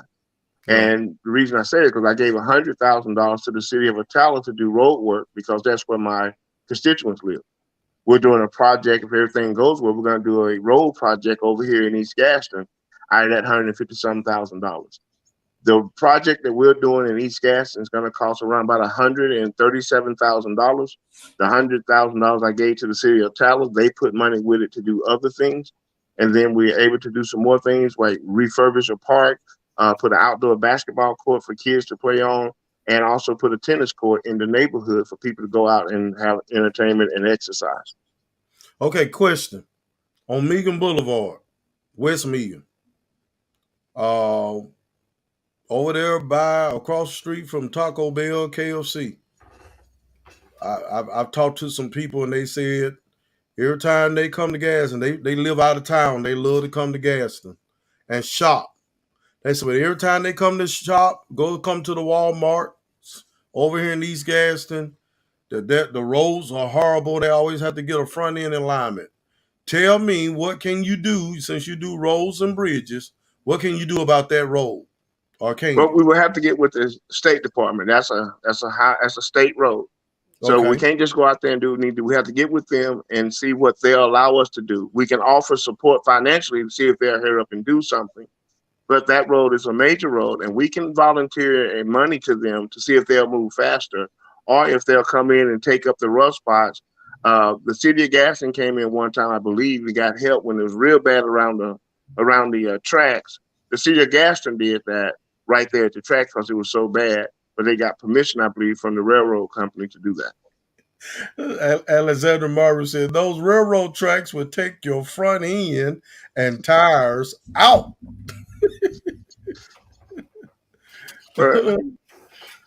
Yeah. And the reason I say it is because I gave $100,000 to the city of Attala to do road work because that's where my constituents live. We're doing a project. If everything goes well, we're going to do a road project over here in East Gaston. I that $150,000. The project that we're doing in East Gaston is going to cost around about $137,000. The $100,000 I gave to the city of Attala, they put money with it to do other things. And then we're able to do some more things like refurbish a park, put an outdoor basketball court for kids to play on, and also put a tennis court in the neighborhood for people to go out and have entertainment and exercise. Okay, question. On Megan Boulevard, West Megan, Uh, over there by across the street from Taco Bell, KFC. I've talked to some people and they said every time they come to Gaston, they live out of town. They love to come to Gaston and shop. They said every time they come to shop, come to the Walmart over here in East Gaston. The roads are horrible. They always have to get a front end alignment. Tell me, what can you do since you do roads and bridges? What can you do about that road, or can But you? we will have to get with the State Department. That's a state road. So we Okay, can't just go out there and do what we need to do. We have to get with them and see what they'll allow us to do. We can offer support financially to see if they'll hurry up and do something. But that road is a major road, and we can volunteer money to them to see if they'll move faster or if they'll come in and take up the rough spots. The city of Gaston came in one time, I believe, and got help when it was real bad around the tracks. The city of Gaston did that right there at the track because it was so bad, but they got permission, I believe, from the railroad company to do that. Alexander Marvin said those railroad tracks would take your front end and tires out. But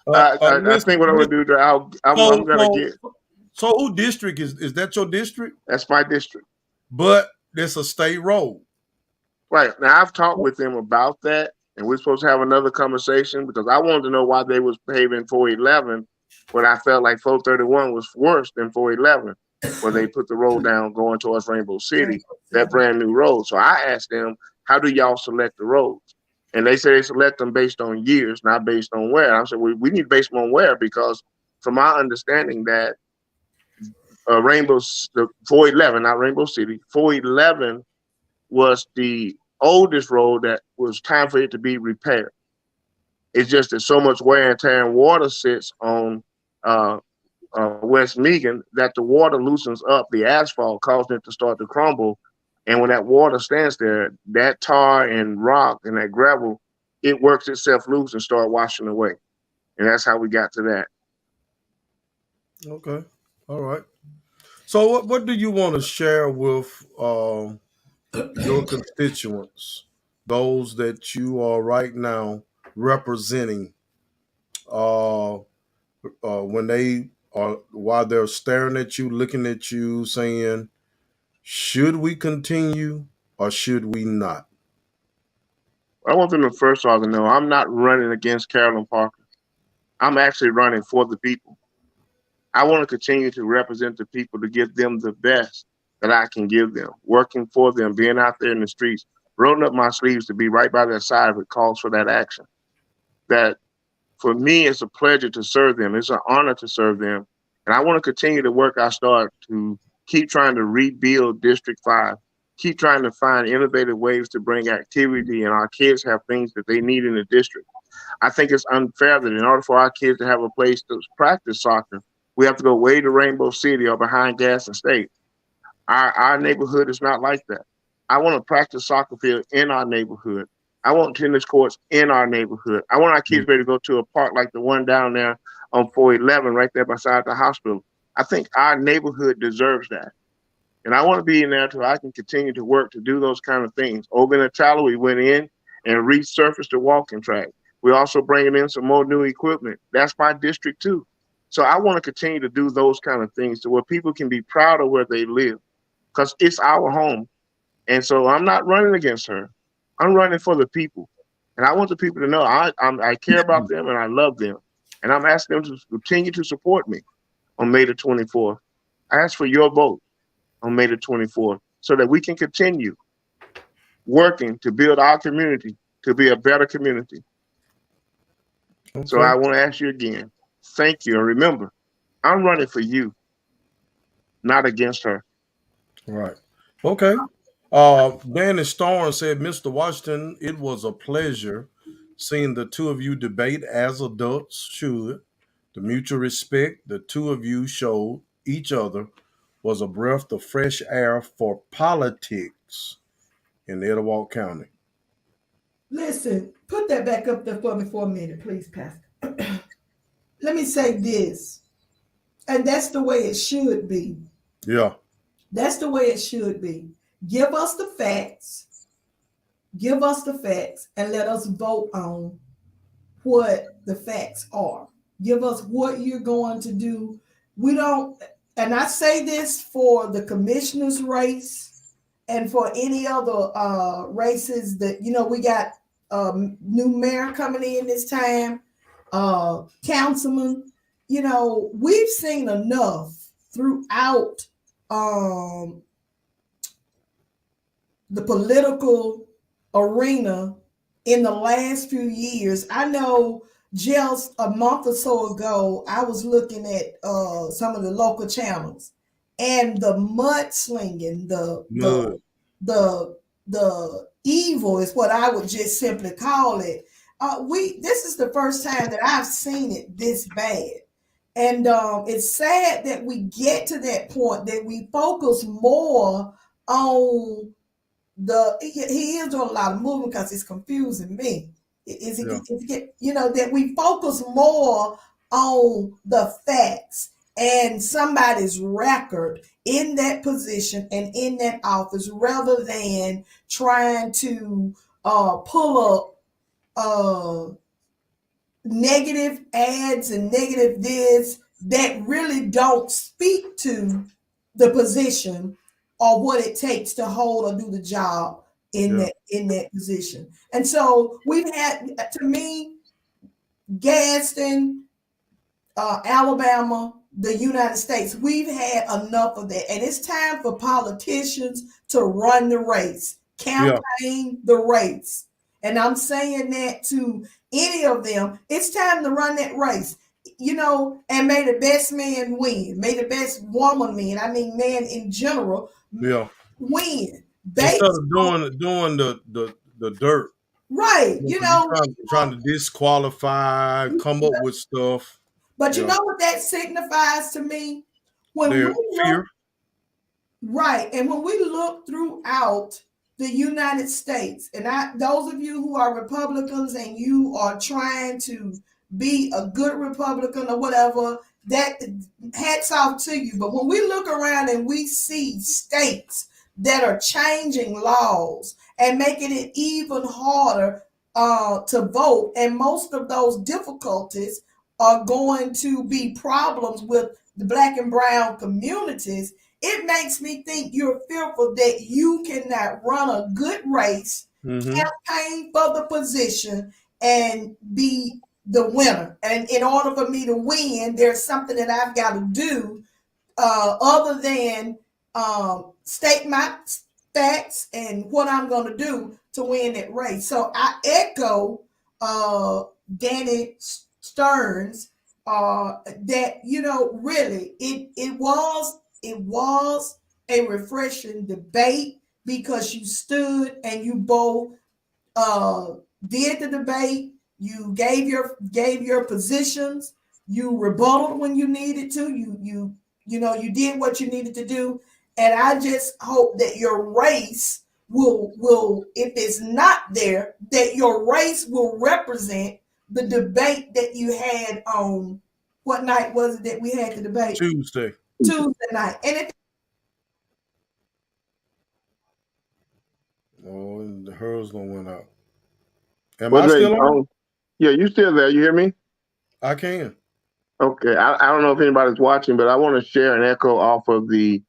I Listen, think what I'm gonna do, I'm so gonna so get. so who district is that? Your district? That's my district. But it's a state road. Right. Now I've talked with them about that, and we're supposed to have another conversation because I wanted to know why they was paving 411 when I felt like 431 was worse than 411, where they put the road down going towards Rainbow City, that brand new road. So I asked them, how do y'all select the roads? And they say they select them based on years, not based on where. I said, we need to base them on where because from my understanding that the 411, not Rainbow City, 411 was the oldest road that was time for it to be repaired. It's just that so much wear and tear and water sits on uh, West Megan that the water loosens up the asphalt, causing it to start to crumble. And when that water stands there, that tar and rock and that gravel, it works itself loose and start washing away. And that's how we got to that. Okay, all right. So what do you want to share with your constituents, those that you are right now representing, uh, when they are while they're staring at you, looking at you, saying, "Should we continue or should we not?" I want them to first off to know I'm not running against Carolyn Parker. I'm actually running for the people. I want to continue to represent the people to give them the best that I can give them, working for them, being out there in the streets, rolling up my sleeves to be right by their side if it calls for that action. That for me, it's a pleasure to serve them. It's an honor to serve them. And I want to continue the work I start to keep trying to rebuild District 5, keep trying to find innovative ways to bring activity and our kids have things that they need in the district. I think it's unfair that in order for our kids to have a place to practice soccer, we have to go way to Rainbow City or behind Gaston State. Our neighborhood is not like that. I want to practice soccer field in our neighborhood. I want tennis courts in our neighborhood. I want our kids ready to go to a park like the one down there on 411 right there beside the hospital. I think our neighborhood deserves that. And I want to be in there till I can continue to work to do those kind of things. Over in Atala, we went in and resurfaced the walking track. We're also bringing in some more new equipment. That's my district too. So I want to continue to do those kind of things to where people can be proud of where they live because it's our home. And so I'm not running against her. I'm running for the people. And I want the people to know I care about them and I love them. And I'm asking them to continue to support me on May the 24th. I ask for your vote on May the 24th so that we can continue working to build our community to be a better community. So Okay, I want to ask you again, thank you. And remember, I'm running for you, not against her. right. Okay. Danny Storm said, "Mr. Washington, it was a pleasure seeing the two of you debate as adults should. The mutual respect the two of you showed each other was a breath of fresh air for politics in Etowah County." Listen, put that back up there for me for a minute, please, Pastor. Let me say this, and that's the way it should be. Yeah. That's the way it should be. Give us the facts, Give us the facts and let us vote on what the facts are. Give us what you're going to do. We don't, and I say this for the commissioner's race and for any other races that, we got new mayor coming in this time, councilman. We've seen enough throughout um, the political arena in the last few years. I know just a month or so ago, I was looking at some of the local channels, and the mudslinging, Mud. the evil is what I would just simply call it. We This is the first time that I've seen it this bad. And it's sad that we get to that point that we focus more on he is doing a lot of moving because it's confusing me. Yeah. That we focus more on the facts and somebody's record in that position and in that office rather than trying to pull up negative ads and negative this that really don't speak to the position or what it takes to hold or do the job in Yeah. that position. And so we've had, to me, Gaston, Alabama, the United States, we've had enough of that. And it's time for politicians to run the race, Yeah. campaign the race. And I'm saying that to any of them. It's time to run that race, and may the best man win. May the best woman win. I mean, man in general, Yeah. win. Instead Based of on, doing the dirt, right, you trying to disqualify, come up with stuff. but you Yeah. know what that signifies to me? When we Their look fear. Right. And when we look throughout the United States, and those of you who are Republicans and you are trying to be a good Republican or whatever, that hats off to you. But when we look around and we see states that are changing laws and making it even harder to vote, and most of those difficulties are going to be problems with the black and brown communities, it makes me think you're fearful that you cannot run a good race, Mm-hmm. campaign for the position, and be the winner. And in order for me to win, there's something that I've got to do other than state my facts and what I'm going to do to win that race. So I echo Danny Stearns that really it was a refreshing debate because you stood and you both uh, did the debate. You gave your positions. You rebutted when you needed to. You did what you needed to do. And I just hope that your race will if it's not there, that your race will represent the debate that you had on what night was it that we had the debate? Tuesday. Tuesday night. And if Oh, and the hers don't went out. Am What's I great? still on? Yeah, you still there? You hear me? I can. Okay. I don't know if anybody's watching, but I want to share an echo off of the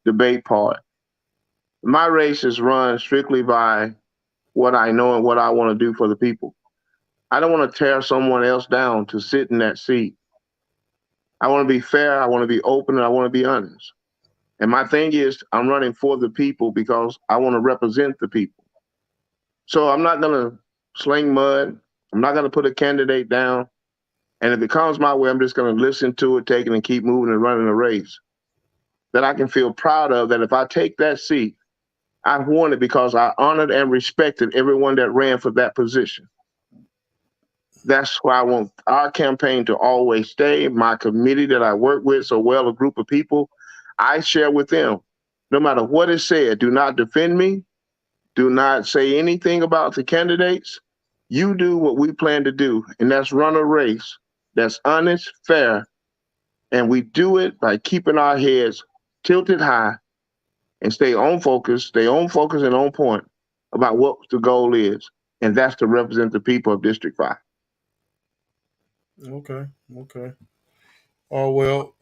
debate part. My race is run strictly by what I know and what I want to do for the people. I don't want to tear someone else down to sit in that seat. I want to be fair. I want to be open, and I want to be honest. And my thing is, I'm running for the people because I want to represent the people. So I'm not going to sling mud. I'm not going to put a candidate down. And if it comes my way, I'm just going to listen to it, take it, and keep moving and running a race that I can feel proud of. That if I take that seat, I won it because I honored and respected everyone that ran for that position. That's why I want our campaign to always stay. My committee that I work with so well, a group of people, I share with them. No matter what is said, do not defend me. Do not say anything about the candidates. You do what we plan to do, and that's run a race that's honest, fair, and we do it by keeping our heads tilted high and stay on focus and on point. about what the goal is, and that's to represent the people of District 5. Okay. Okay. Oh well.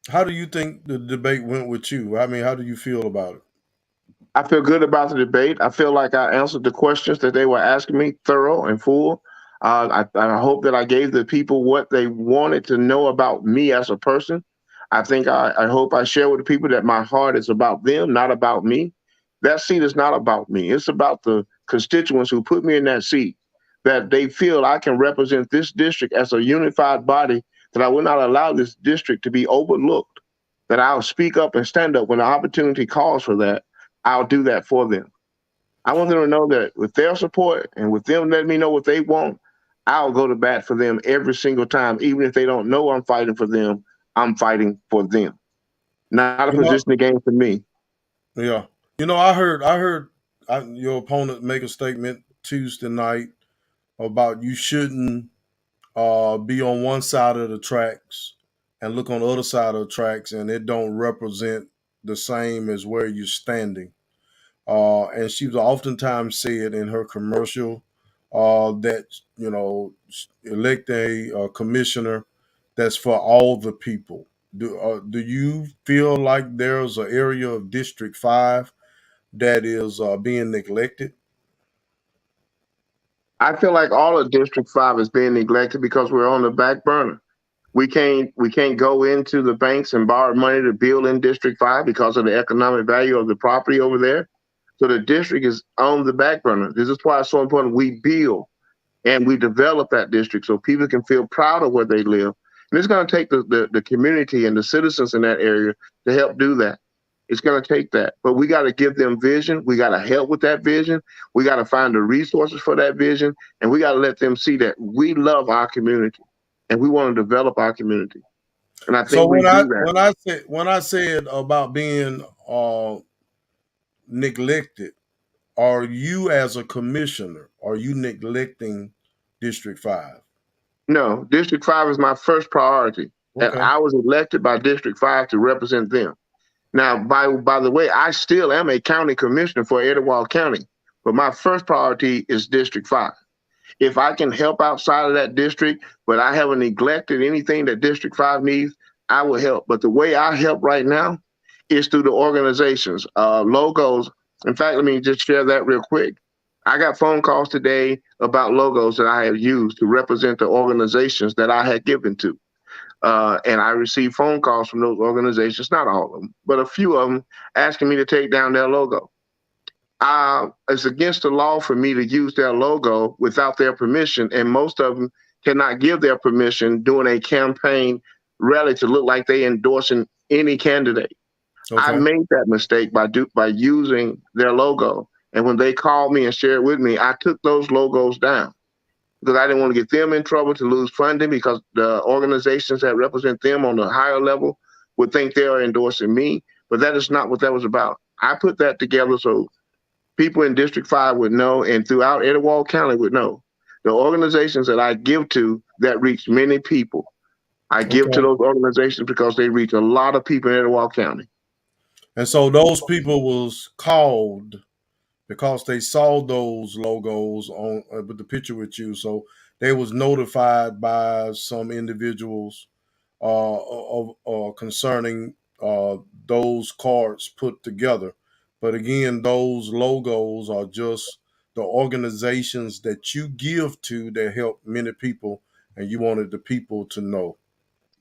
How do you think the debate went with you? I mean, how do you feel about it? I feel good about the debate. I feel like I answered the questions that they were asking me thorough and full. I hope that I gave the people what they wanted to know about me as a person. I hope I share with the people that my heart is about them, not about me. That seat is not about me. It's about the constituents who put me in that seat, that they feel I can represent this district as a unified body, that I will not allow this district to be overlooked, that I'll speak up and stand up when the opportunity calls for that. I'll do that for them. I want them to know that with their support and with them letting me know what they want, I'll go to bat for them every single time, even if they don't know I'm fighting for them. I'm fighting for them, not a You know, position to gain for me. yeah. I heard your opponent make a statement Tuesday night about you shouldn't be on one side of the tracks and look on the other side of the tracks, and it don't represent the same as where you're standing. And she was oftentimes said in her commercial that elect a commissioner that's for all the people. Do you feel like there's an area of District 5 that is being neglected? I feel like all of District 5 is being neglected because we're on the back burner. We can't go into the banks and borrow money to build in District 5 because of the economic value of the property over there. So the district is on the back burner. This is why it's so important we build and we develop that district so people can feel proud of where they live. And it's going to take the community and the citizens in that area to help do that. It's going to take that. But we got to give them vision. We got to help with that vision. We got to find the resources for that vision. And we got to let them see that we love our community and we want to develop our community. And I So think we do that. when I said about being neglected, are you as a commissioner are you neglecting District 5? No, District 5 is my first priority. And Okay. I was elected by District 5 to represent them. Now, by the way, I still am a county commissioner for Etowah County, but my first priority is District 5. If I can help outside of that district, but I haven't neglected anything that District 5 needs, I will help. But the way I help right now is through the organizations, logos. In fact, let me just share that real quick. I got phone calls today about logos that I have used to represent the organizations that I had given to. And I received phone calls from those organizations, not all of them, but a few of them asking me to take down their logo. It's against the law for me to use their logo without their permission, and most of them cannot give their permission doing a campaign rally to look like they endorsing any candidate. I Okay. made that mistake by using their logo, and when they called me and shared with me, I took those logos down because I didn't want to get them in trouble to lose funding because the organizations that represent them on the higher level would think they are endorsing me, but that is not what that was about. I put that together so people in District 5 would know, and throughout Etowah County would know. The organizations that I give to that reach many people, I give to Okay. those organizations because they reach a lot of people in Etowah County. And so those people was called because they saw those logos on with the picture with you. So they was notified by some individuals concerning those cards put together. But again, those logos are just the organizations that you give to that help many people, and you wanted the people to know,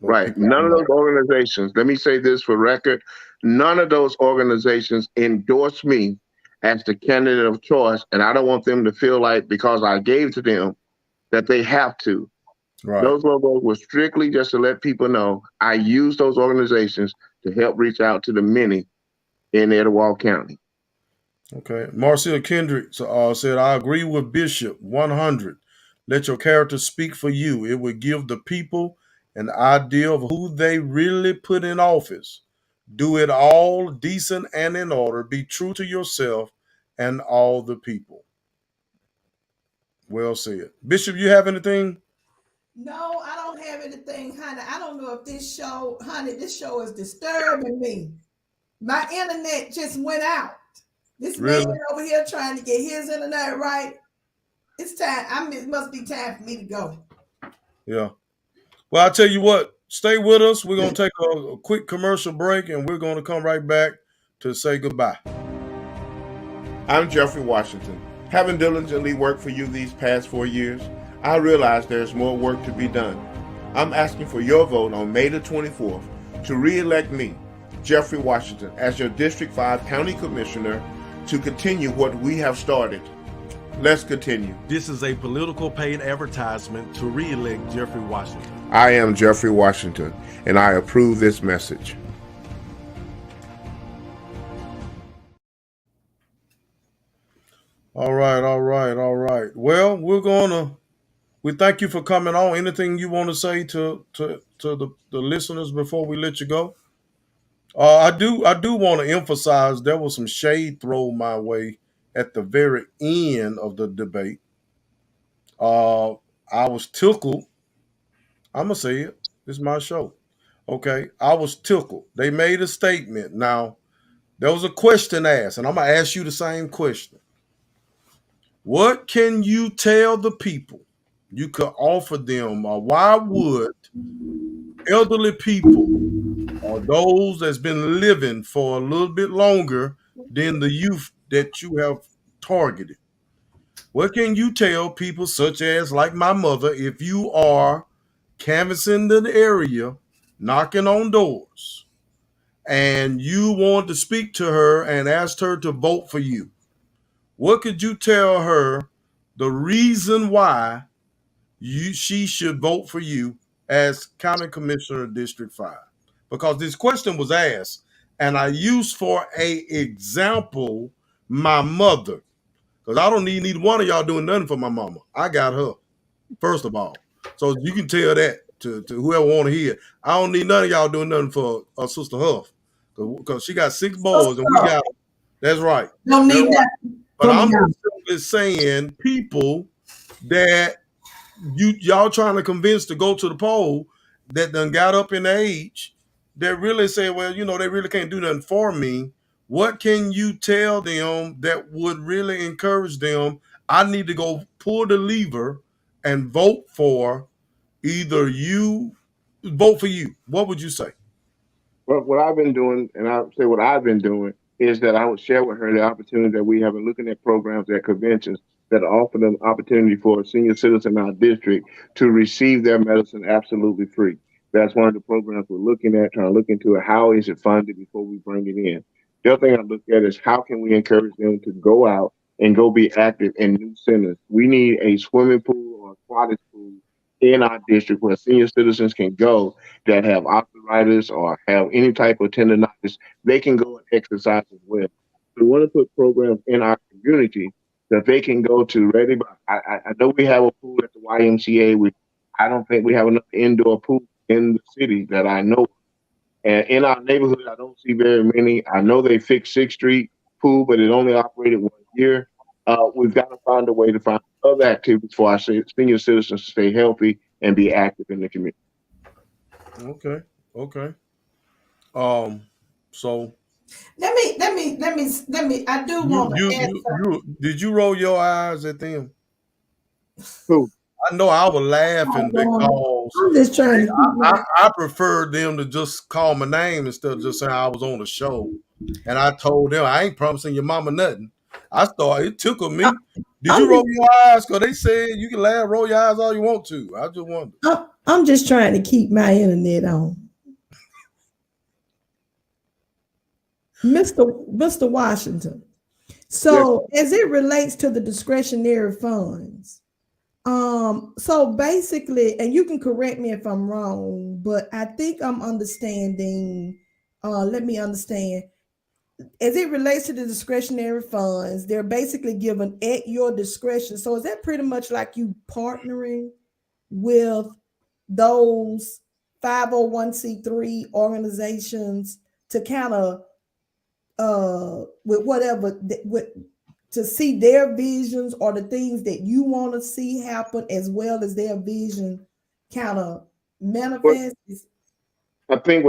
or Right. people to None of know. those organizations, let me say this for record, none of those organizations endorse me as the candidate of choice. And I don't want them to feel like because I gave to them that they have to. Right. Those logos were strictly just to let people know I use those organizations to help reach out to the many in Etowah County. Okay. Marcia Kendrick said, I agree with Bishop 100. Let your character speak for you. It would give the people an idea of who they really put in office. Do it all decent and in order. Be true to yourself and all the people. Well said. Bishop, you have anything? No, I don't have anything, honey. I don't know if this show, honey, this show is disturbing me. My internet just went out. This man Really? over here trying to get his internet right. It's time. It must be time for me to go. Yeah. Well, I tell you what, stay with us. We're going to take a quick commercial break and we're going to come right back to say goodbye. I'm Jeffrey Washington. Having diligently worked for you these past 4 years, I realize there's more work to be done. I'm asking for your vote on May the 24th to re-elect me, Jeffery Washington, as your District 5 County Commissioner to continue what we have started. Let's continue. This is a political paid advertisement to re-elect Jeffery Washington. I am Jeffery Washington, and I approve this message. All right, all right, all right. Well, we thank you for coming on. Anything you want to say to the listeners before we let you go? I do want to emphasize there was some shade thrown my way at the very end of the debate. Uh, I was tickled. I'm gonna say it. It's my show. Okay, I was tickled. They made a statement. Now there was a question asked, and I'm gonna ask you the same question. What can you tell the people you could offer them, or why would elderly people or those that's been living for a little bit longer than the youth that you have targeted? What can you tell people such as like my mother if you are canvassing the area, knocking on doors, and you want to speak to her and ask her to vote for you? What could you tell her the reason why she should vote for you as County Commissioner of District 5? Because this question was asked, and I used for a example my mother. Because I don't need neither one of y'all doing nothing for my mama. I got her, first of all. So you can tell that to whoever want to hear. I don't need none of y'all doing nothing for Sister Huff. Because she got 6 boys and we got them. That's right. Don't That's need right. nothing But from I'm y'all. just saying people that y'all trying to convince to go to the poll that done got up in age that really say, well, they really can't do nothing for me. What can you tell them that would really encourage them? I need to go pull the lever and vote for either you, vote for you. What would you say? Well, what I've been doing, and I'll say what I've been doing, is that I would share with her the opportunity that we have in looking at programs at conventions that offer them opportunity for a senior citizen in our district to receive their medicine absolutely free. That's one of the programs we're looking at, trying to look into it. How is it funded before we bring it in? The other thing I look at is how can we encourage them to go out and go be active in new centers? We need a swimming pool or aquatic pool in our district where senior citizens can go that have arthritis or have any type of tendonitis, they can go and exercise as well. So we want to put programs in our community that they can go to ready. But I know we have a pool at the YMCA. I don't think we have enough indoor pools in the city that I know. And in our neighborhood, I don't see very many. I know they fixed Sixth Street pool, but it only operated 1 year. We've got to find a way to find other activities for our senior citizens to stay healthy and be active in the community. Okay. Okay. So Let me. I do you want you to add you, something. you did you roll your eyes at them? Cool. I know I was laughing because I'm just trying to keep my. I preferred them to just call my name instead of just saying I was on the show. And I told them I ain't promising your mama nothing. I thought it tickled me. Did you I'm roll just, your eyes? Because they said you can laugh, roll your eyes all you want to. I just wonder. I'm just trying to keep my internet on. Mr. Washington. Yes. So as it relates to the discretionary funds, so basically, and you can correct me if I'm wrong, but I think I'm understanding, let me understand. As it relates to the discretionary funds, they're basically given at your discretion. So is that pretty much like you partnering with those 501c3 organizations to kind of with whatever with to see their visions or the things that you want to see happen as well as their vision kind of But manifest? I think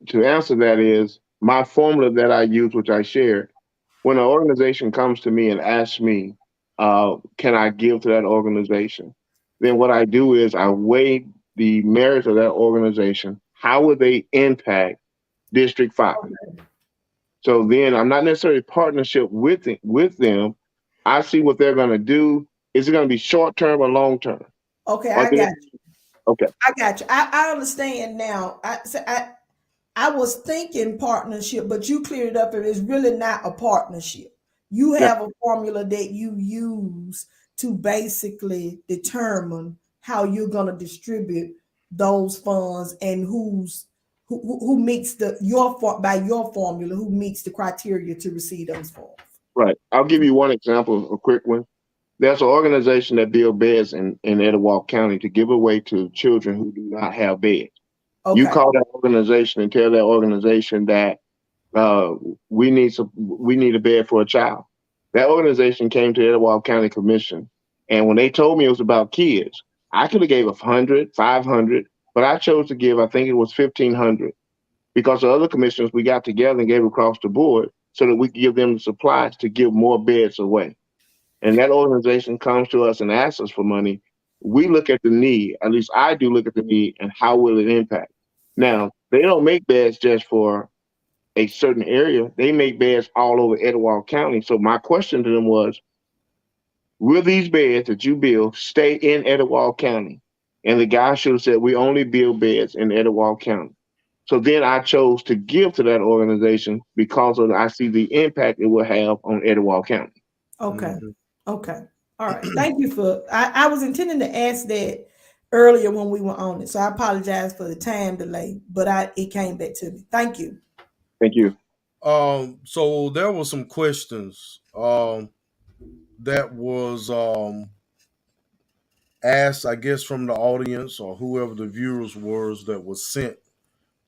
to answer that is my formula that I use, which I shared. when an organization comes to me and asks me, can I give to that organization? Then what I do is I weigh the merits of that organization. How would they impact District 5? So then I'm not necessarily partnership with them. I see what they're going to do. Is it going to be short term or long term? Okay, Or I they, got you. okay, I got you. I understand now. I was thinking partnership, but you cleared it up. It is really not a partnership. You yeah, have a formula that you use to basically determine how you're going to distribute those funds and who meets by your formula, who meets the criteria to receive those funds. right. I'll give you one example, a quick one. There's an organization that build beds in Etowah County to give away to children who do not have beds. You Okay. call that organization and tell that organization that uh, we need a bed for a child. That organization came to the Etowah County Commission, and when they told me it was about kids, I could have gave 100, 500, but I chose to give, I think it was 1,500, because the other commissioners, we got together and gave across the board so that we could give them the supplies to give more beds away. And that organization comes to us and asks us for money. We look at the need, at least I do look at the need, and how will it impact. Now, they don't make beds just for a certain area. They make beds all over Etowah County. So my question to them was, will these beds that you build stay in Etowah County? And the guy should have said, we only build beds in Etowah County. So then I chose to give to that organization because of I see the impact it will have on Etowah County. Okay. Mhm. Okay. All right. Thank you for I was intending to ask that earlier when we were on it. So I apologize for the time delay, but it came back to me. Thank you. Thank you. So there were some questions that was asked, I guess, from the audience or whoever the viewers was that was sent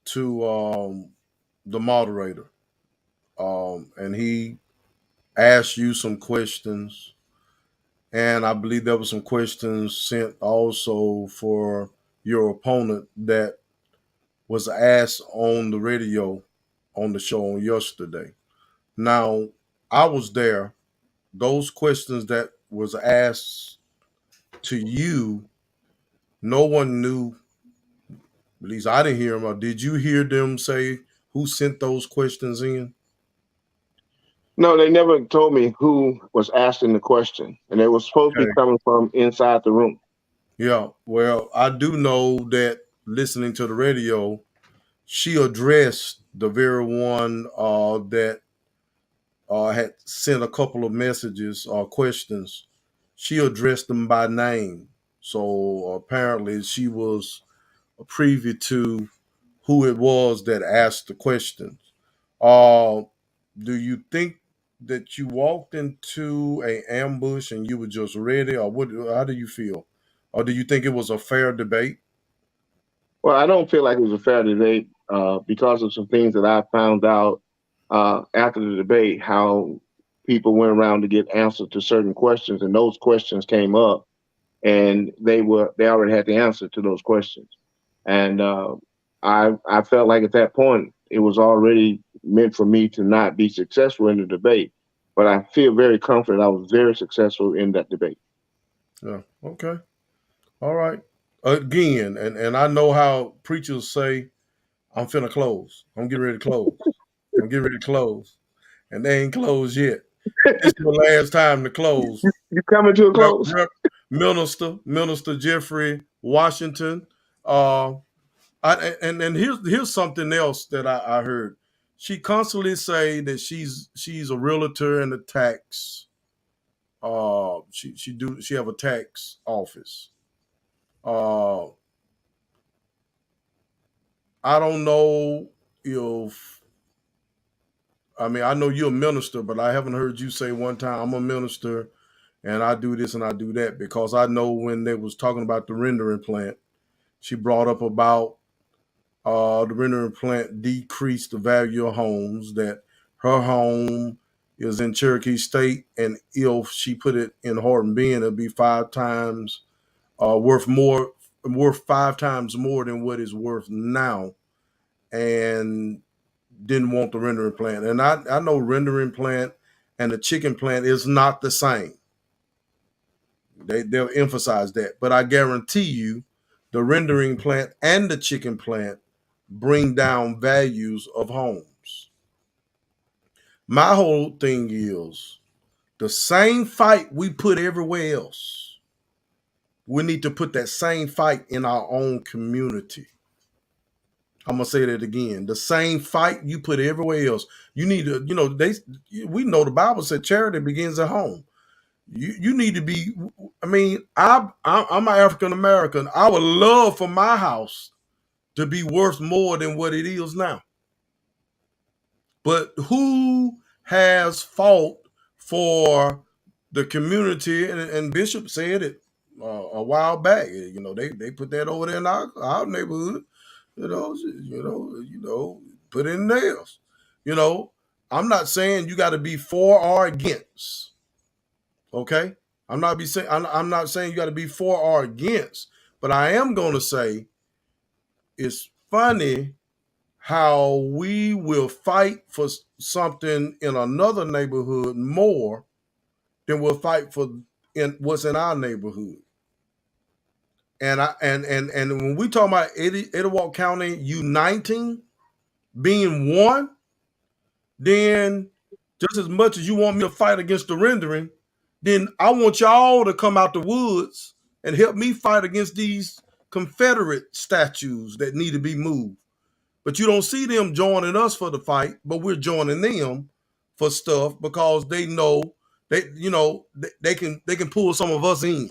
to the moderator, and he asked you some questions, and I believe there were some questions sent also for your opponent that was asked on the radio on the show on yesterday. Now, I was there. Those questions that was asked to you, no one knew. At least I didn't hear them. Or did you hear them say who sent those questions in? No, they never told me who was asking the question, and it was supposed to be Okay. coming from inside the room. Yeah. Well, I do know that listening to the radio, she addressed the very one that had sent a couple of messages or questions. She addressed them by name. So apparently she was privy to who it was that asked the questions. Uh, do you think that you walked into a ambush and you were just ready, or what? How do you feel, or do you think it was a fair debate? Well, I don't feel like it was a fair debate because of some things that I found out after the debate, how people went around to get answers to certain questions, and those questions came up, and they already had the answer to those questions, and I felt like at that point it was already meant for me to not be successful in the debate, but I feel very confident I was very successful in that debate. Yeah. Okay. All right. Again, and I know how preachers say, "I'm finna close. I'm getting ready to close. I'm getting ready to close," and they ain't closed yet. This is the last time to close. You coming to a Rep, close? Rep, Minister Jeffery Washington. Uh, and here's something else that I heard. She constantly say that she's a realtor in the tax. She have a tax office. Uh, I don't know if I mean I know you're a minister, but I haven't heard you say one time I'm a minister and I do this and I do that because I know when they was talking about the rendering plant, she brought up about the rendering plant decreased the value of homes, that her home is in Cherokee State, and if she put it in Horton Bend, it'd be five times worth five times more than what it's worth now, and didn't want the rendering plant. And I know rendering plant and the chicken plant is not the same. They'll emphasize that. But I guarantee you, the rendering plant and the chicken plant bring down values of homes. My whole thing is the same fight we put everywhere else. We need to put that same fight in our own community. I'm gonna say that again. The same fight you put everywhere else. You need to, we know the Bible said charity begins at home. You need to be. I mean, I'm an African American. I would love for my house to be worth more than what it is now. But who has fought for the community? And Bishop said it a while back. They put that over there in our neighborhood. Put in nails. I'm not saying you got to be for or against. Okay, I'm not saying you got to be for or against, but I am going to say it's funny how we will fight for something in another neighborhood more than we'll fight for in what's in our neighborhood. And when we talk about Etowah County uniting, being one, then just as much as you want me to fight against the rendering, then I want y'all to come out the woods and help me fight against these Confederate statues that need to be moved. But you don't see them joining us for the fight, but we're joining them for stuff because they know they can pull some of us in.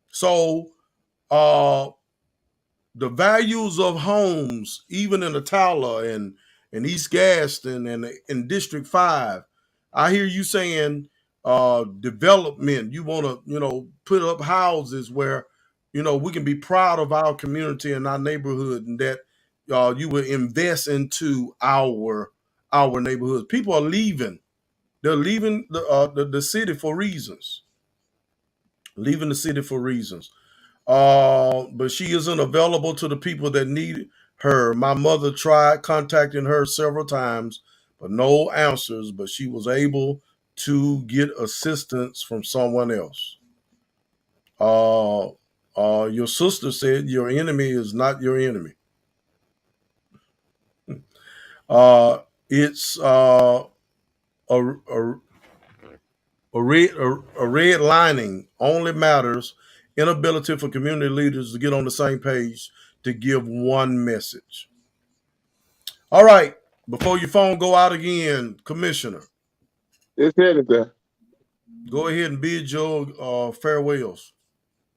So the values of homes, even in the Tyler and East Gaston and in District 5, I hear you saying development. You want to, put up houses where, we can be proud of our community and our neighborhood, and that you will invest into our neighborhoods. People are leaving. They're leaving the city for reasons. Leaving the city for reasons. But she isn't available to the people that need her. My mother tried contacting her several times, but no answers. But she was able to get assistance from someone else. Your sister said your enemy is not your enemy. It's a red lining only matters. Inability for community leaders to get on the same page to give one message. All right. Before your phone go out again, Commissioner, It's headed there. go ahead and bid your farewells.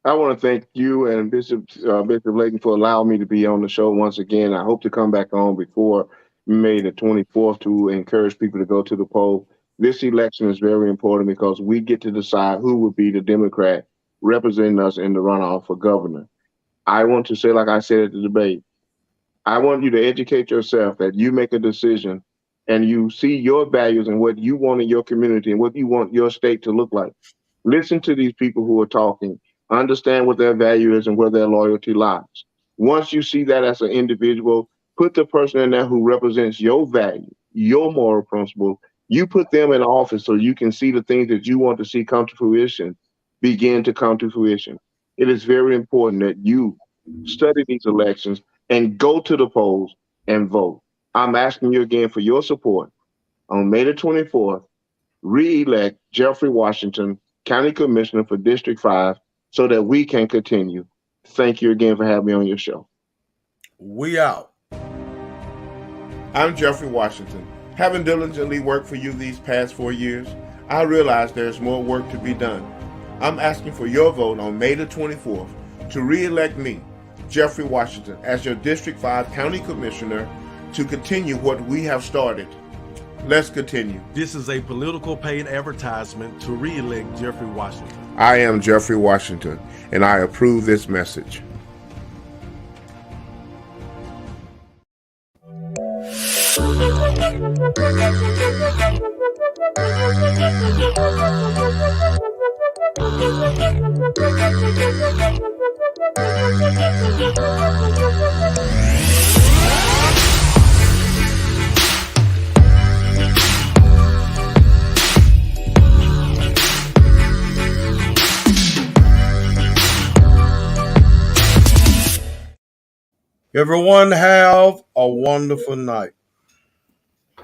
I want to thank you and Bishop Layton for allowing me to be on the show once again. I hope to come back on before May the 24th to encourage people to go to the poll. This election is very important because we get to decide who will be the Democrat representing us in the runoff for governor. I want to say, like I said at the debate, I want you to educate yourself that you make a decision and you see your values and what you want in your community and what you want your state to look like. Listen to these people who are talking. Understand what their value is and where their loyalty lies. Once you see that as an individual, put the person in there who represents your value, your moral principle. You put them in office so you can see the things that you want to see come to fruition, begin to come to fruition. It is very important that you study these elections and go to the polls and vote. I'm asking you again for your support on May the 24th. Re-elect Jeffery Washington, County Commissioner for District 5, so that we can continue. Thank you again for having me on your show. We out. I'm Jeffery Washington. Having diligently worked for you these past 4 years, I realize there's more work to be done. I'm asking for your vote on May the 24th to re-elect me, Jeffery Washington, as your District 5 County Commissioner to continue what we have started. Let's continue. This is a political paid advertisement to re-elect Jeffery Washington. I am Jeffery Washington, and I approve this message. Everyone have a wonderful night.